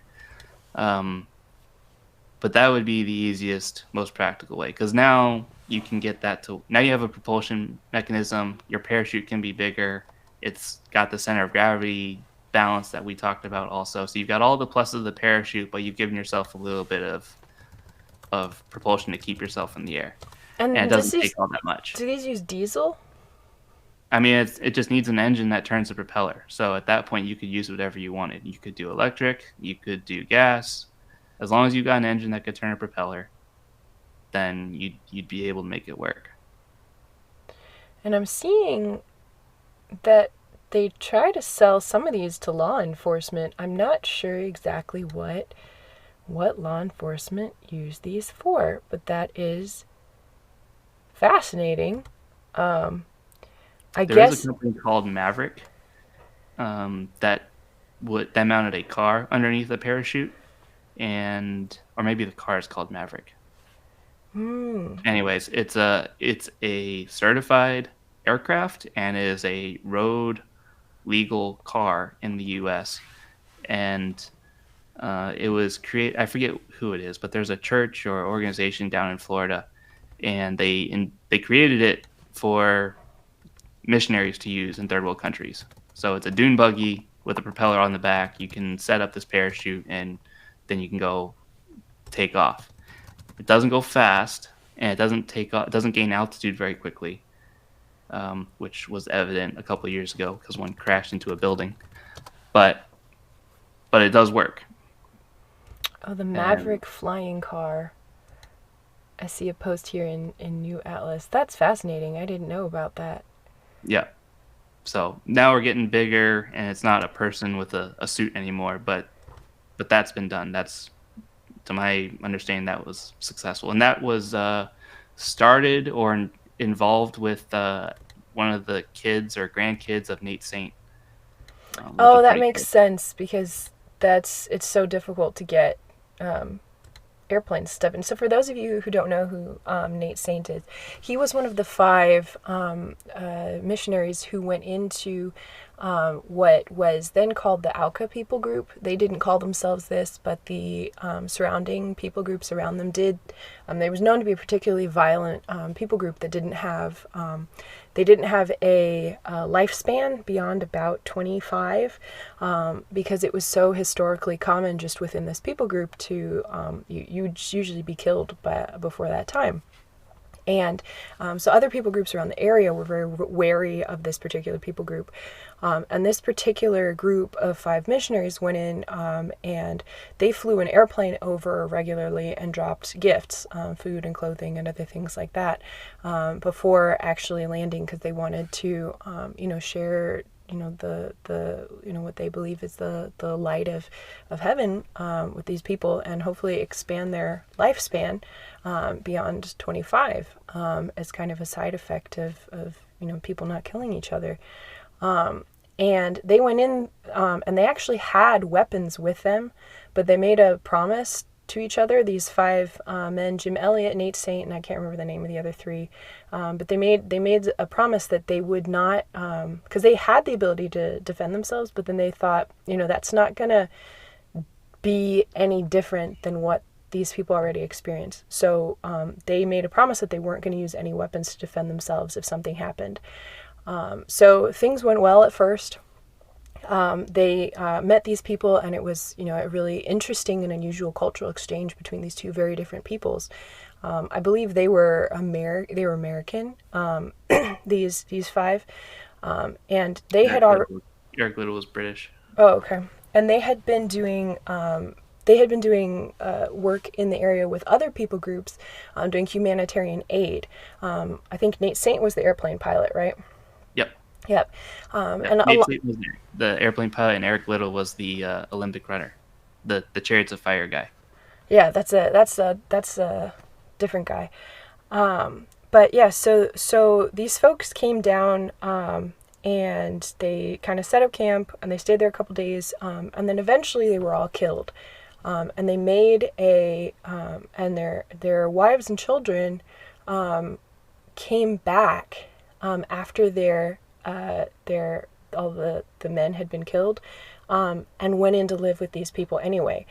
But that would be the easiest, most practical way, because now you can get that now you have a propulsion mechanism. Your parachute can be bigger. It's got the center of gravity balance that we talked about also. So you've got all the pluses of the parachute, but you've given yourself a little bit of propulsion to keep yourself in the air. And it doesn't take all that much. Do these use diesel? I mean, it just needs an engine that turns the propeller. So at that point, you could use whatever you wanted. You could do electric. You could do gas. As long as you got an engine that could turn a propeller, then you'd be able to make it work. And I'm seeing that they try to sell some of these to law enforcement. I'm not sure exactly what law enforcement use these for, but that is fascinating. There is a company called Maverick that mounted a car underneath the parachute, or maybe the car is called Maverick. Anyways, it's a certified aircraft and is a road legal car in the U.S. And it was created. I forget who it is, but there's a church or organization down in Florida, and they created it for missionaries to use in third world countries. So it's a dune buggy with a propeller on the back. You can set up this parachute, and then you can go take off. It doesn't go fast, and it doesn't gain altitude very quickly, which was evident a couple of years ago because one crashed into a building. But it does work. Oh, the Maverick flying car. I see a post here in New Atlas. That's fascinating. I didn't know about that. Yeah. So now we're getting bigger, and it's not a person with a suit anymore, but that's been done. That's, to my understanding, that was successful, and that was started or involved with one of the kids or grandkids of Nate Saint. Oh, that makes sense, because it's so difficult to get airplane stuff. And so for those of you who don't know who Nate Saint is, he was one of the 5 missionaries who went into what was then called the Auca people group. They didn't call themselves this, but the surrounding people groups around them did. They was known to be a particularly violent people group that didn't have a lifespan beyond about 25, because it was so historically common just within this people group to you'd usually be killed before that time. And so other people groups around the area were very wary of this particular people group. And this particular group of 5 missionaries went in and they flew an airplane over regularly and dropped gifts, food and clothing and other things like that, before actually landing, because they wanted to, share, the what they believe is the light of heaven with these people, and hopefully expand their lifespan beyond 25 as kind of a side effect of people not killing each other. And they went in and they actually had weapons with them, but they made a promise to each other, these 5 men, Jim Elliot, Nate Saint, and I can't remember the name of the other 3, but they made a promise that they would not, because they had the ability to defend themselves, but then they thought, that's not going to be any different than what these people already experienced. So they made a promise that they weren't going to use any weapons to defend themselves if something happened. So things went well at first. They met these people, and it was, a really interesting and unusual cultural exchange between these 2 very different peoples. I believe they were American, these 5, and they had already. Eric Little was British. Oh, okay. And they had been doing work in the area with other people groups, doing humanitarian aid. I think Nate Saint was the airplane pilot, right? Yep. And Nate Saint was the airplane pilot, and Eric Little was the Olympic runner, the Chariots of Fire guy. Yeah, that's a different guy. But yeah, so these folks came down and they kind of set up camp, and they stayed there a couple days, and then eventually they were all killed. And they made and their wives and children came back after all the men had been killed, and went in to live with these people anyway.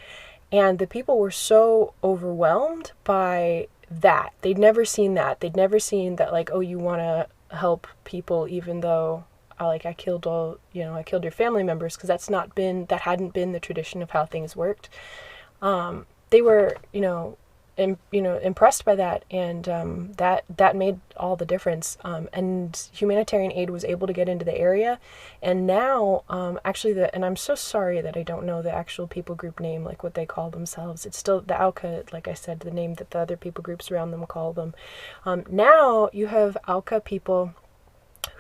And the people were so overwhelmed by that. They'd never seen that. They'd never seen that, like, oh, you want to help people even though I killed your family members, because that hadn't been the tradition of how things worked. They were, impressed by that, and that made all the difference. And humanitarian aid was able to get into the area, and now and I'm so sorry that I don't know the actual people group name, like what they call themselves. It's still the Auca, like I said, the name that the other people groups around them call them. Now you have Auca people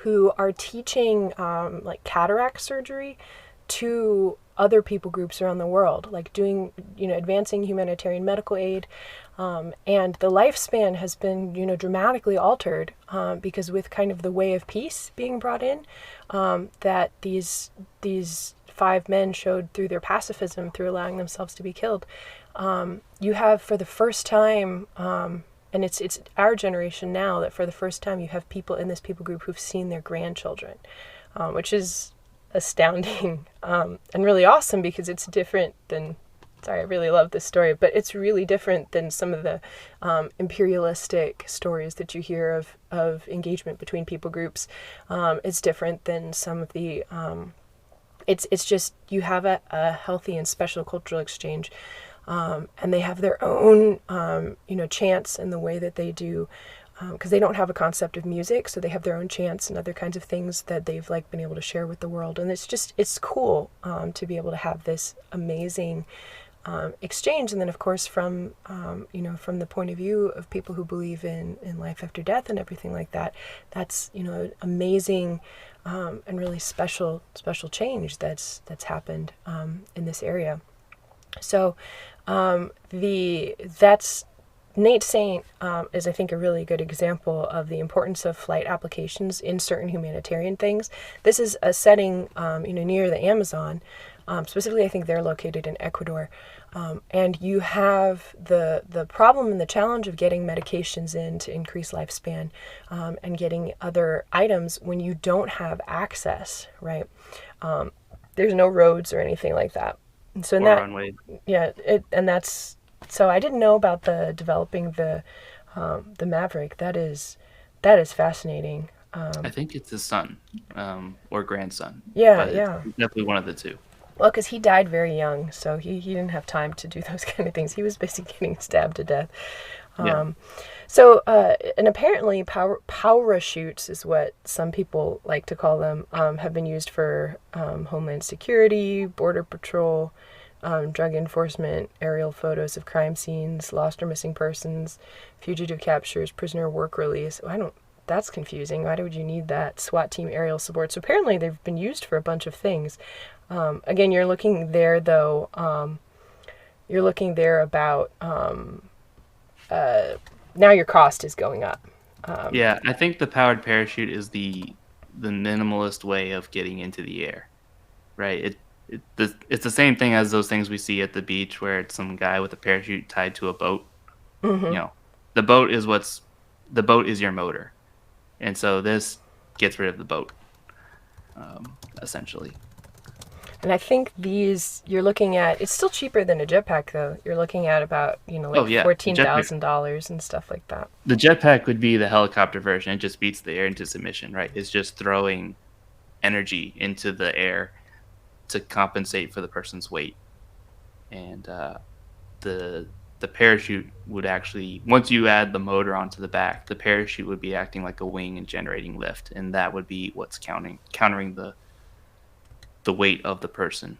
who are teaching like cataract surgery to other people groups around the world, like doing, advancing humanitarian medical aid. And the lifespan has been, dramatically altered because with kind of the way of peace being brought in, that these 5 men showed through their pacifism, through allowing themselves to be killed. You have, for the first time, and it's our generation now, that for the first time you have people in this people group who've seen their grandchildren, which is astounding and really awesome, because it's different than, sorry, I really love this story, but it's really different than some of the imperialistic stories that you hear of engagement between people groups. It's different than some of the, it's just, you have a healthy and special cultural exchange, and they have their own, chants in the way that they do, because they don't have a concept of music, so they have their own chants and other kinds of things that they've been able to share with the world. And it's cool to be able to have this amazing exchange. And then, of course, from from the point of view of people who believe in life after death and everything like that, that's amazing and really special change that's happened in this area. So that's Nate Saint is, I think, a really good example of the importance of flight applications in certain humanitarian things. This is a setting, near the Amazon. Specifically, I think they're located in Ecuador. And you have the problem and the challenge of getting medications in to increase lifespan and getting other items when you don't have access, right? There's no roads or anything like that. And so in that, runway. Yeah, so I didn't know about the developing the Maverick. That is fascinating. I think it's his son or grandson. Yeah, but yeah. Definitely one of the two. Well, because he died very young, so he didn't have time to do those kind of things. He was basically getting stabbed to death. So, and apparently parachutes is what some people like to call them, have been used for Homeland Security, Border Patrol, drug enforcement, aerial photos of crime scenes, lost or missing persons, fugitive captures, prisoner work release. That's confusing. Why would you need that? SWAT team aerial support. So apparently they've been used for a bunch of things. Again, you're looking there, though, about, now your cost is going up. Yeah, I think the powered parachute is the minimalist way of getting into the air, right? It's the same thing as those things we see at the beach where it's some guy with a parachute tied to a boat. Mm-hmm. The boat is your motor. And so this gets rid of the boat, essentially. And I think you're looking at, it's still cheaper than a jetpack, though. You're looking at about, $14,000 and stuff like that. The jetpack would be the helicopter version. It just beats the air into submission, right? It's just throwing energy into the air to compensate for the person's weight. And the parachute would actually, once you add the motor onto the back, the parachute would be acting like a wing and generating lift, and that would be what's countering the weight of the person,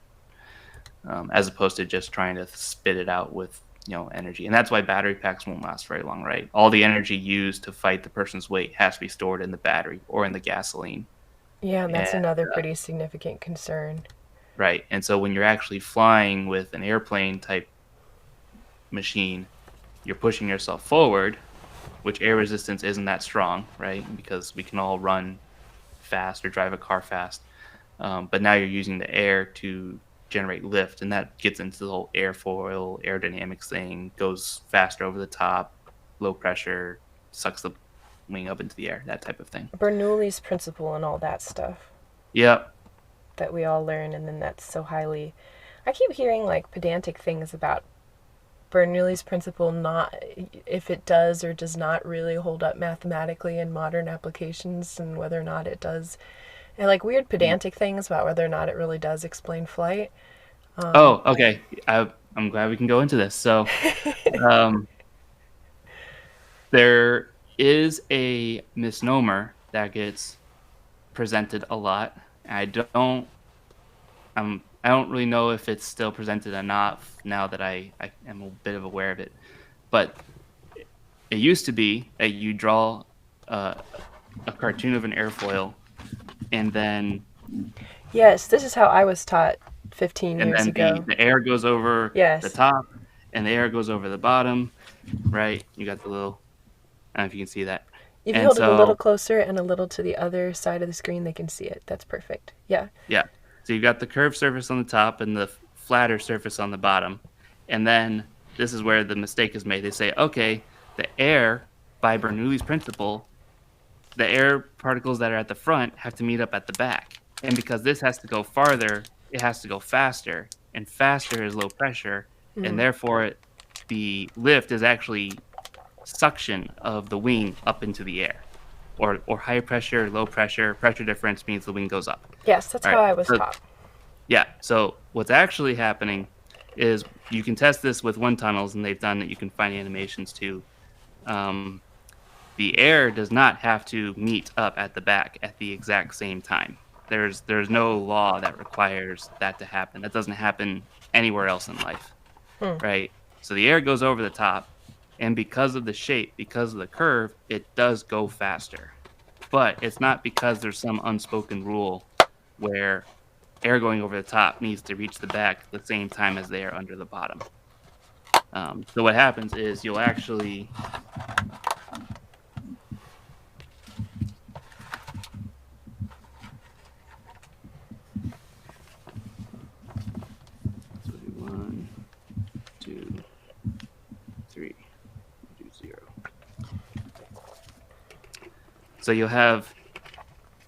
as opposed to just trying to spit it out with energy. And that's why battery packs won't last very long, right? All the energy used to fight the person's weight has to be stored in the battery or in the gasoline. Yeah, and that's another pretty significant concern. Right, and so when you're actually flying with an airplane type machine, you're pushing yourself forward, which air resistance isn't that strong, right? Because we can all run fast or drive a car fast. But now you're using the air to generate lift, and that gets into the whole airfoil, aerodynamics thing, goes faster over the top, low pressure, sucks the wing up into the air, that type of thing. Bernoulli's principle and all that stuff. Yep. That we all learn, and then that's so highly... I keep hearing, pedantic things about Bernoulli's principle, not if it does or does not really hold up mathematically in modern applications, and whether or not it does... And weird pedantic things about whether or not it really does explain flight. Okay. I'm glad we can go into this. So there is a misnomer that gets presented a lot. I don't really know if it's still presented enough now that I am a bit of aware of it. But it used to be that you draw a cartoon of an airfoil, and then... Yes, this is how I was taught 15 years ago. And then the air goes over the top, and the air goes over the bottom, right? You got the little... I don't know if you can see that. If you hold it a little closer and a little to the other side of the screen, they can see it. That's perfect. Yeah. Yeah. So you've got the curved surface on the top and the flatter surface on the bottom. And then this is where the mistake is made. They say, okay, the air, by Bernoulli's principle, the air particles that are at the front have to meet up at the back. And because this has to go farther, it has to go faster. And faster is low pressure. Mm-hmm. And therefore, the lift is actually suction of the wing up into the air. Or high pressure, low pressure. Pressure difference means the wing goes up. Yes, that's how I was taught. Yeah. So what's actually happening is you can test this with wind tunnels, and they've done that. You can find animations too. The air does not have to meet up at the back at the exact same time. There's no law that requires that to happen. That doesn't happen anywhere else in life. right? So the air goes over the top, and because of the shape, because of the curve, it does go faster. But it's not because there's some unspoken rule where air going over the top needs to reach the back at the same time as the air under the bottom. So what happens is you'll actually so do 1, 2, 3, do 0. So you'll have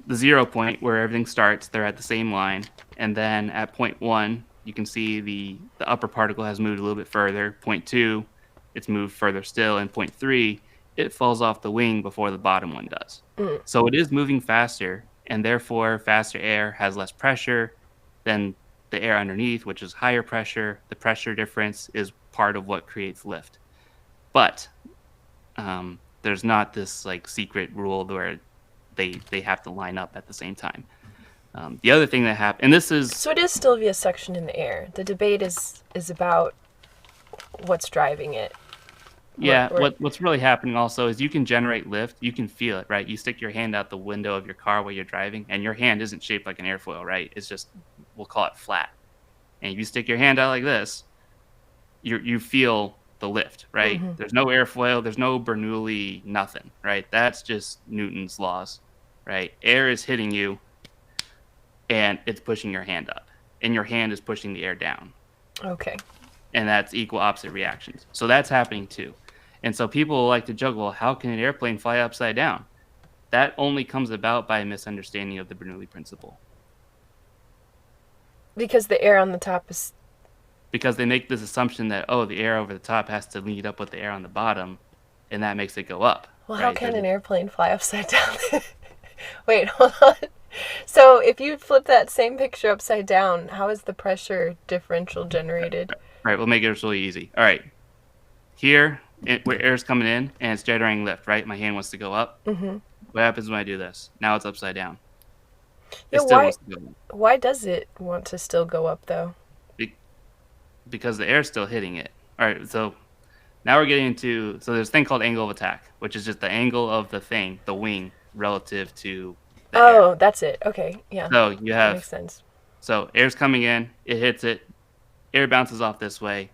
the 0 point where everything starts. They're at the same line, and then at point 1, you can see the upper particle has moved a little bit further. Point 2, it's moved further still, and point 3, it falls off the wing before the bottom one does. So it is moving faster, and therefore faster air has less pressure than the air underneath, which is higher pressure. The pressure difference is part of what creates lift. But there's not this like secret rule where they have to line up at the same time. The other thing that happened, and this is... So it is still via suction in the air. The debate is about what's driving it. Yeah, what's really happening also is you can generate lift. You can feel it, right? You stick your hand out the window of your car while you're driving, and your hand isn't shaped like an airfoil, right? It's just, we'll call it flat. And if you stick your hand out like this, you feel the lift, right? Mm-hmm. There's no airfoil, there's no Bernoulli, nothing, right? That's just Newton's laws, right? Air is hitting you, and it's pushing your hand up, and your hand is pushing the air down. Okay. And that's equal opposite reactions. So that's happening too. And so people like to joke, well, how can an airplane fly upside down? That only comes about by a misunderstanding of the Bernoulli principle. Because the air on the top is... Because they make this assumption that, oh, the air over the top has to lead up with the air on the bottom, and that makes it go up. Well, right? How can an airplane fly upside down? Wait, hold on. So if you flip that same picture upside down, how is the pressure differential generated? All right, we'll make it really easy. All right. Here, where air's coming in, and it's generating lift, right? My hand wants to go up. Mm-hmm. What happens when I do this? Now it's upside down. Yeah, why does it want to still go up, though? Because the air's still hitting it. All right, so now we're getting into... So there's a thing called angle of attack, which is just the angle of the thing, the wing, relative to the air. That's it. Okay, yeah. So you have... That makes sense. So air's coming in, it hits it, air bounces off this way,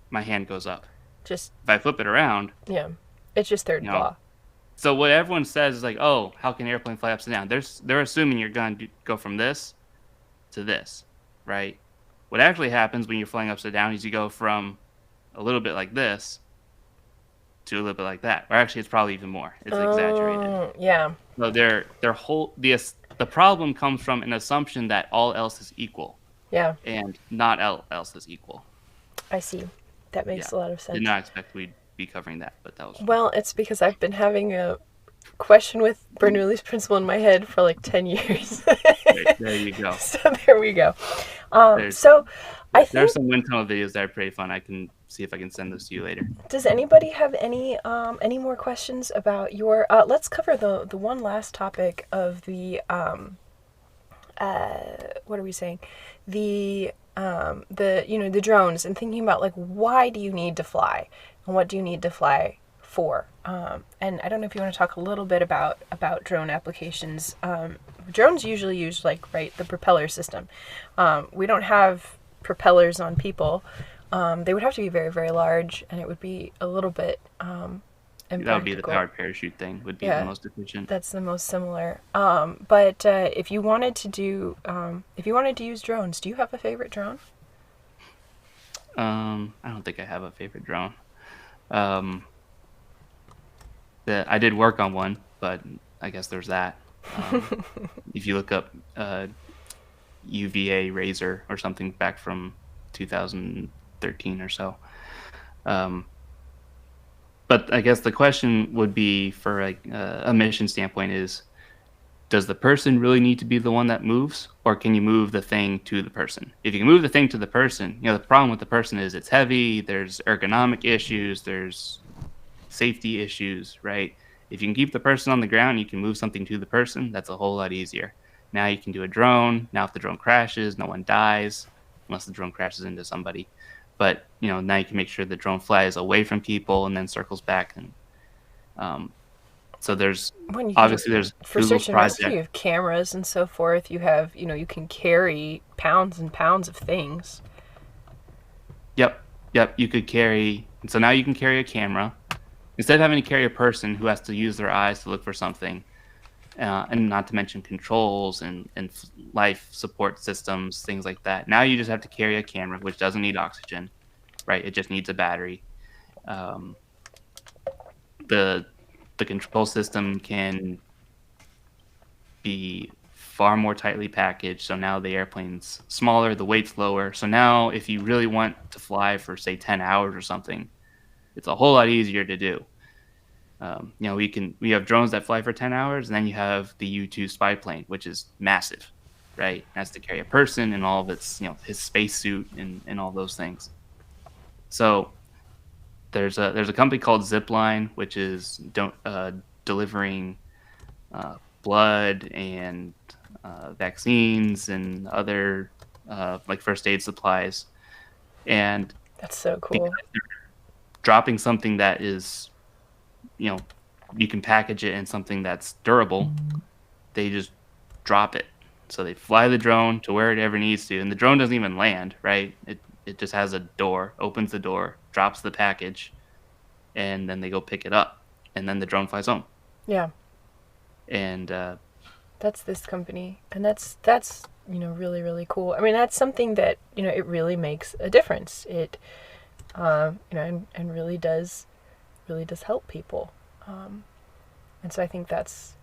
my hand goes up. If I flip it around... Yeah, it's just third law. So what everyone says is like, oh, how can an airplane fly upside down? They're assuming you're going to go from this to this, right? What actually happens when you're flying upside down is you go from a little bit like this to a little bit like that. Or actually, it's probably even more. It's exaggerated. Yeah. So the problem comes from an assumption that all else is equal. Yeah. And not all else is equal. I see. That makes a lot of sense. Did not expect we'd be covering that, but that was... Well, it's because I've been having a question with Bernoulli's principle in my head for like 10 years. There you go. So there we go. So I think there's some wind tunnel videos that are pretty fun. I can see if I can send those to you later. Does anybody have any more questions about your... let's cover the one last topic of the... what are we saying? The drones, and thinking about like, why do you need to fly and what do you need to fly for? And I don't know if you want to talk a little bit about drone applications. Drones usually use the propeller system. We don't have propellers on people. They would have to be very, very large, and it would be a little bit that would be the powered parachute thing, would be the most efficient. That's the most similar. But if you wanted to use drones, do you have a favorite drone? I don't think I have a favorite drone. I did work on one, but I guess there's that. If you look up UVA Razor or something back from 2013 or so. But I guess the question would be, for a mission standpoint, is, does the person really need to be the one that moves, or can you move the thing to the person? If you can move the thing to the person, the problem with the person is it's heavy, there's ergonomic issues, there's safety issues, right? If you can keep the person on the ground, you can move something to the person, that's a whole lot easier. Now you can do a drone. Now if the drone crashes, no one dies, unless the drone crashes into somebody. but now you can make sure the drone flies away from people and then circles back. And so there's obviously there's for Google's search and rescue, project. you have cameras and so forth. You have, you can carry pounds and pounds of things. Yep. You could carry. So now you can carry a camera instead of having to carry a person who has to use their eyes to look for something. And not to mention controls and life support systems, things like that. Now you just have to carry a camera, which doesn't need oxygen, right? It just needs a battery. The control system can be far more tightly packaged. So now the airplane's smaller, the weight's lower. So now if you really want to fly for, say, 10 hours or something, it's a whole lot easier to do. We have drones that fly for 10 hours, and then you have the U-2 spy plane, which is massive, right? It has to carry a person and all of its, his spacesuit and all those things. So there's a company called Zipline, which is delivering blood and vaccines and other like first aid supplies. And that's so cool. Dropping something that is, you can package it in something that's durable, they just drop it. So they fly the drone to where it ever needs to, and the drone doesn't even land, right? It just has a door, opens the door, drops the package, and then they go pick it up, and then the drone flies home. Yeah. And that's this company, and that's really, really cool. I mean, that's something that it really makes a difference. It and really does help people, and so I think that's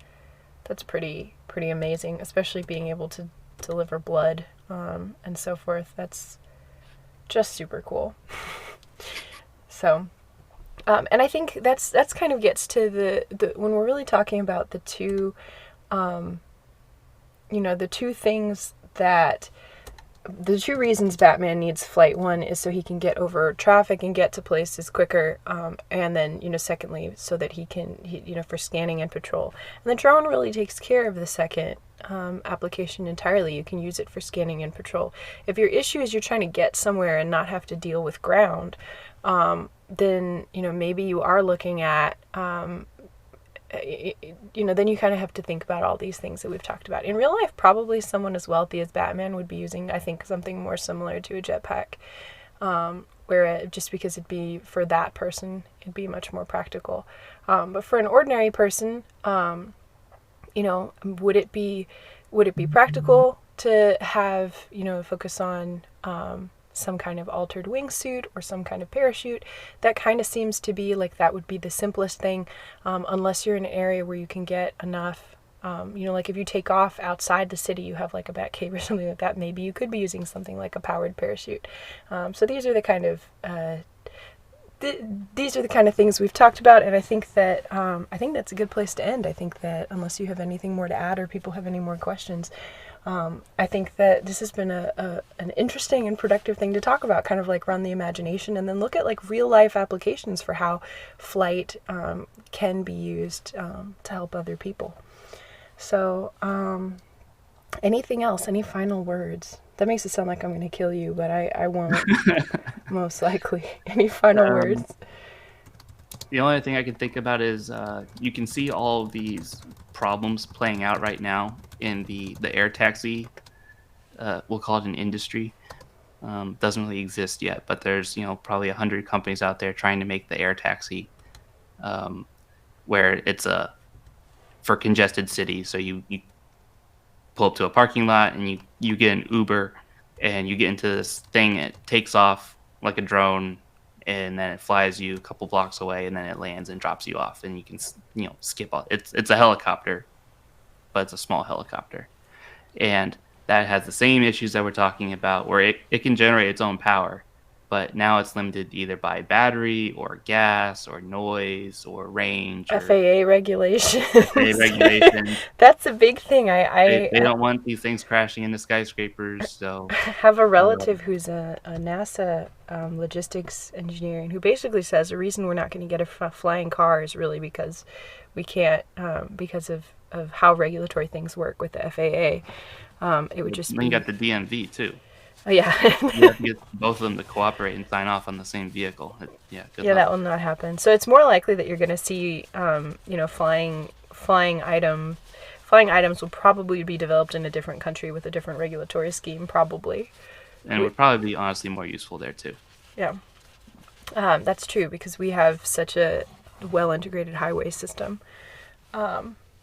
pretty amazing, especially being able to deliver blood and so forth. That's just super cool. So and I think that's kind of gets to the when we're really talking about the two the two things that the two reasons Batman needs flight. One is so he can get over traffic and get to places quicker, and then secondly so that he can for scanning and patrol. And the drone really takes care of the second application entirely. You can use it for scanning and patrol. If your issue is you're trying to get somewhere and not have to deal with ground, then maybe you are looking at then you kind of have to think about all these things that we've talked about. In real life, probably someone as wealthy as Batman would be using, I think, something more similar to a jetpack, where just because it'd be, for that person, it'd be much more practical. But for an ordinary person, would it be practical to have, focus on some kind of altered wingsuit or some kind of parachute? That kind of seems to be like that would be the simplest thing, unless you're in an area where you can get enough, like if you take off outside the city, you have like a bat cave or something like that, maybe you could be using something like a powered parachute. So these are the kind of these are the kind of things we've talked about, and I think that that's a good place to end. I think that unless you have anything more to add or people have any more questions, I think that this has been an interesting and productive thing to talk about, kind of like run the imagination and then look at like real life applications for how flight can be used to help other people. So anything else? Any final words? That makes it sound like I'm going to kill you, but I won't, most likely. Any final words? The only thing I can think about is you can see all of these problems playing out right now in the air taxi. We'll call it an industry. Doesn't really exist yet, but there's probably 100 companies out there trying to make the air taxi, where it's for congested cities. So you pull up to a parking lot and you get an Uber and you get into this thing. It takes off like a drone, and then it flies you a couple blocks away, and then it lands and drops you off, and you can skip off. It's a helicopter, but it's a small helicopter, and that has the same issues that we're talking about, where it can generate its own power, but now it's limited either by battery or gas or noise or range. Or FAA regulations. FAA regulations. That's a big thing. They don't want these things crashing into skyscrapers. So I have a relative who's a NASA logistics engineer, and who basically says the reason we're not going to get a flying car is really because we can't, because of how regulatory things work with the FAA. It would just be... You got the DMV too. Oh yeah. You have to get both of them to cooperate and sign off on the same vehicle. Good yeah, luck. that will not happen. So it's more likely that you're going to see, flying items will probably be developed in a different country with a different regulatory scheme, probably. And it would probably be honestly more useful there too. Yeah, that's true because we have such a well-integrated highway system.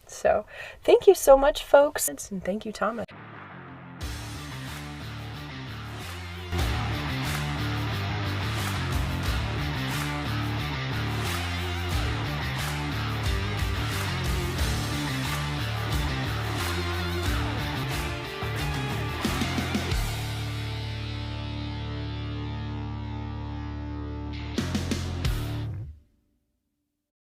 So thank you so much, folks, and thank you, Thomas.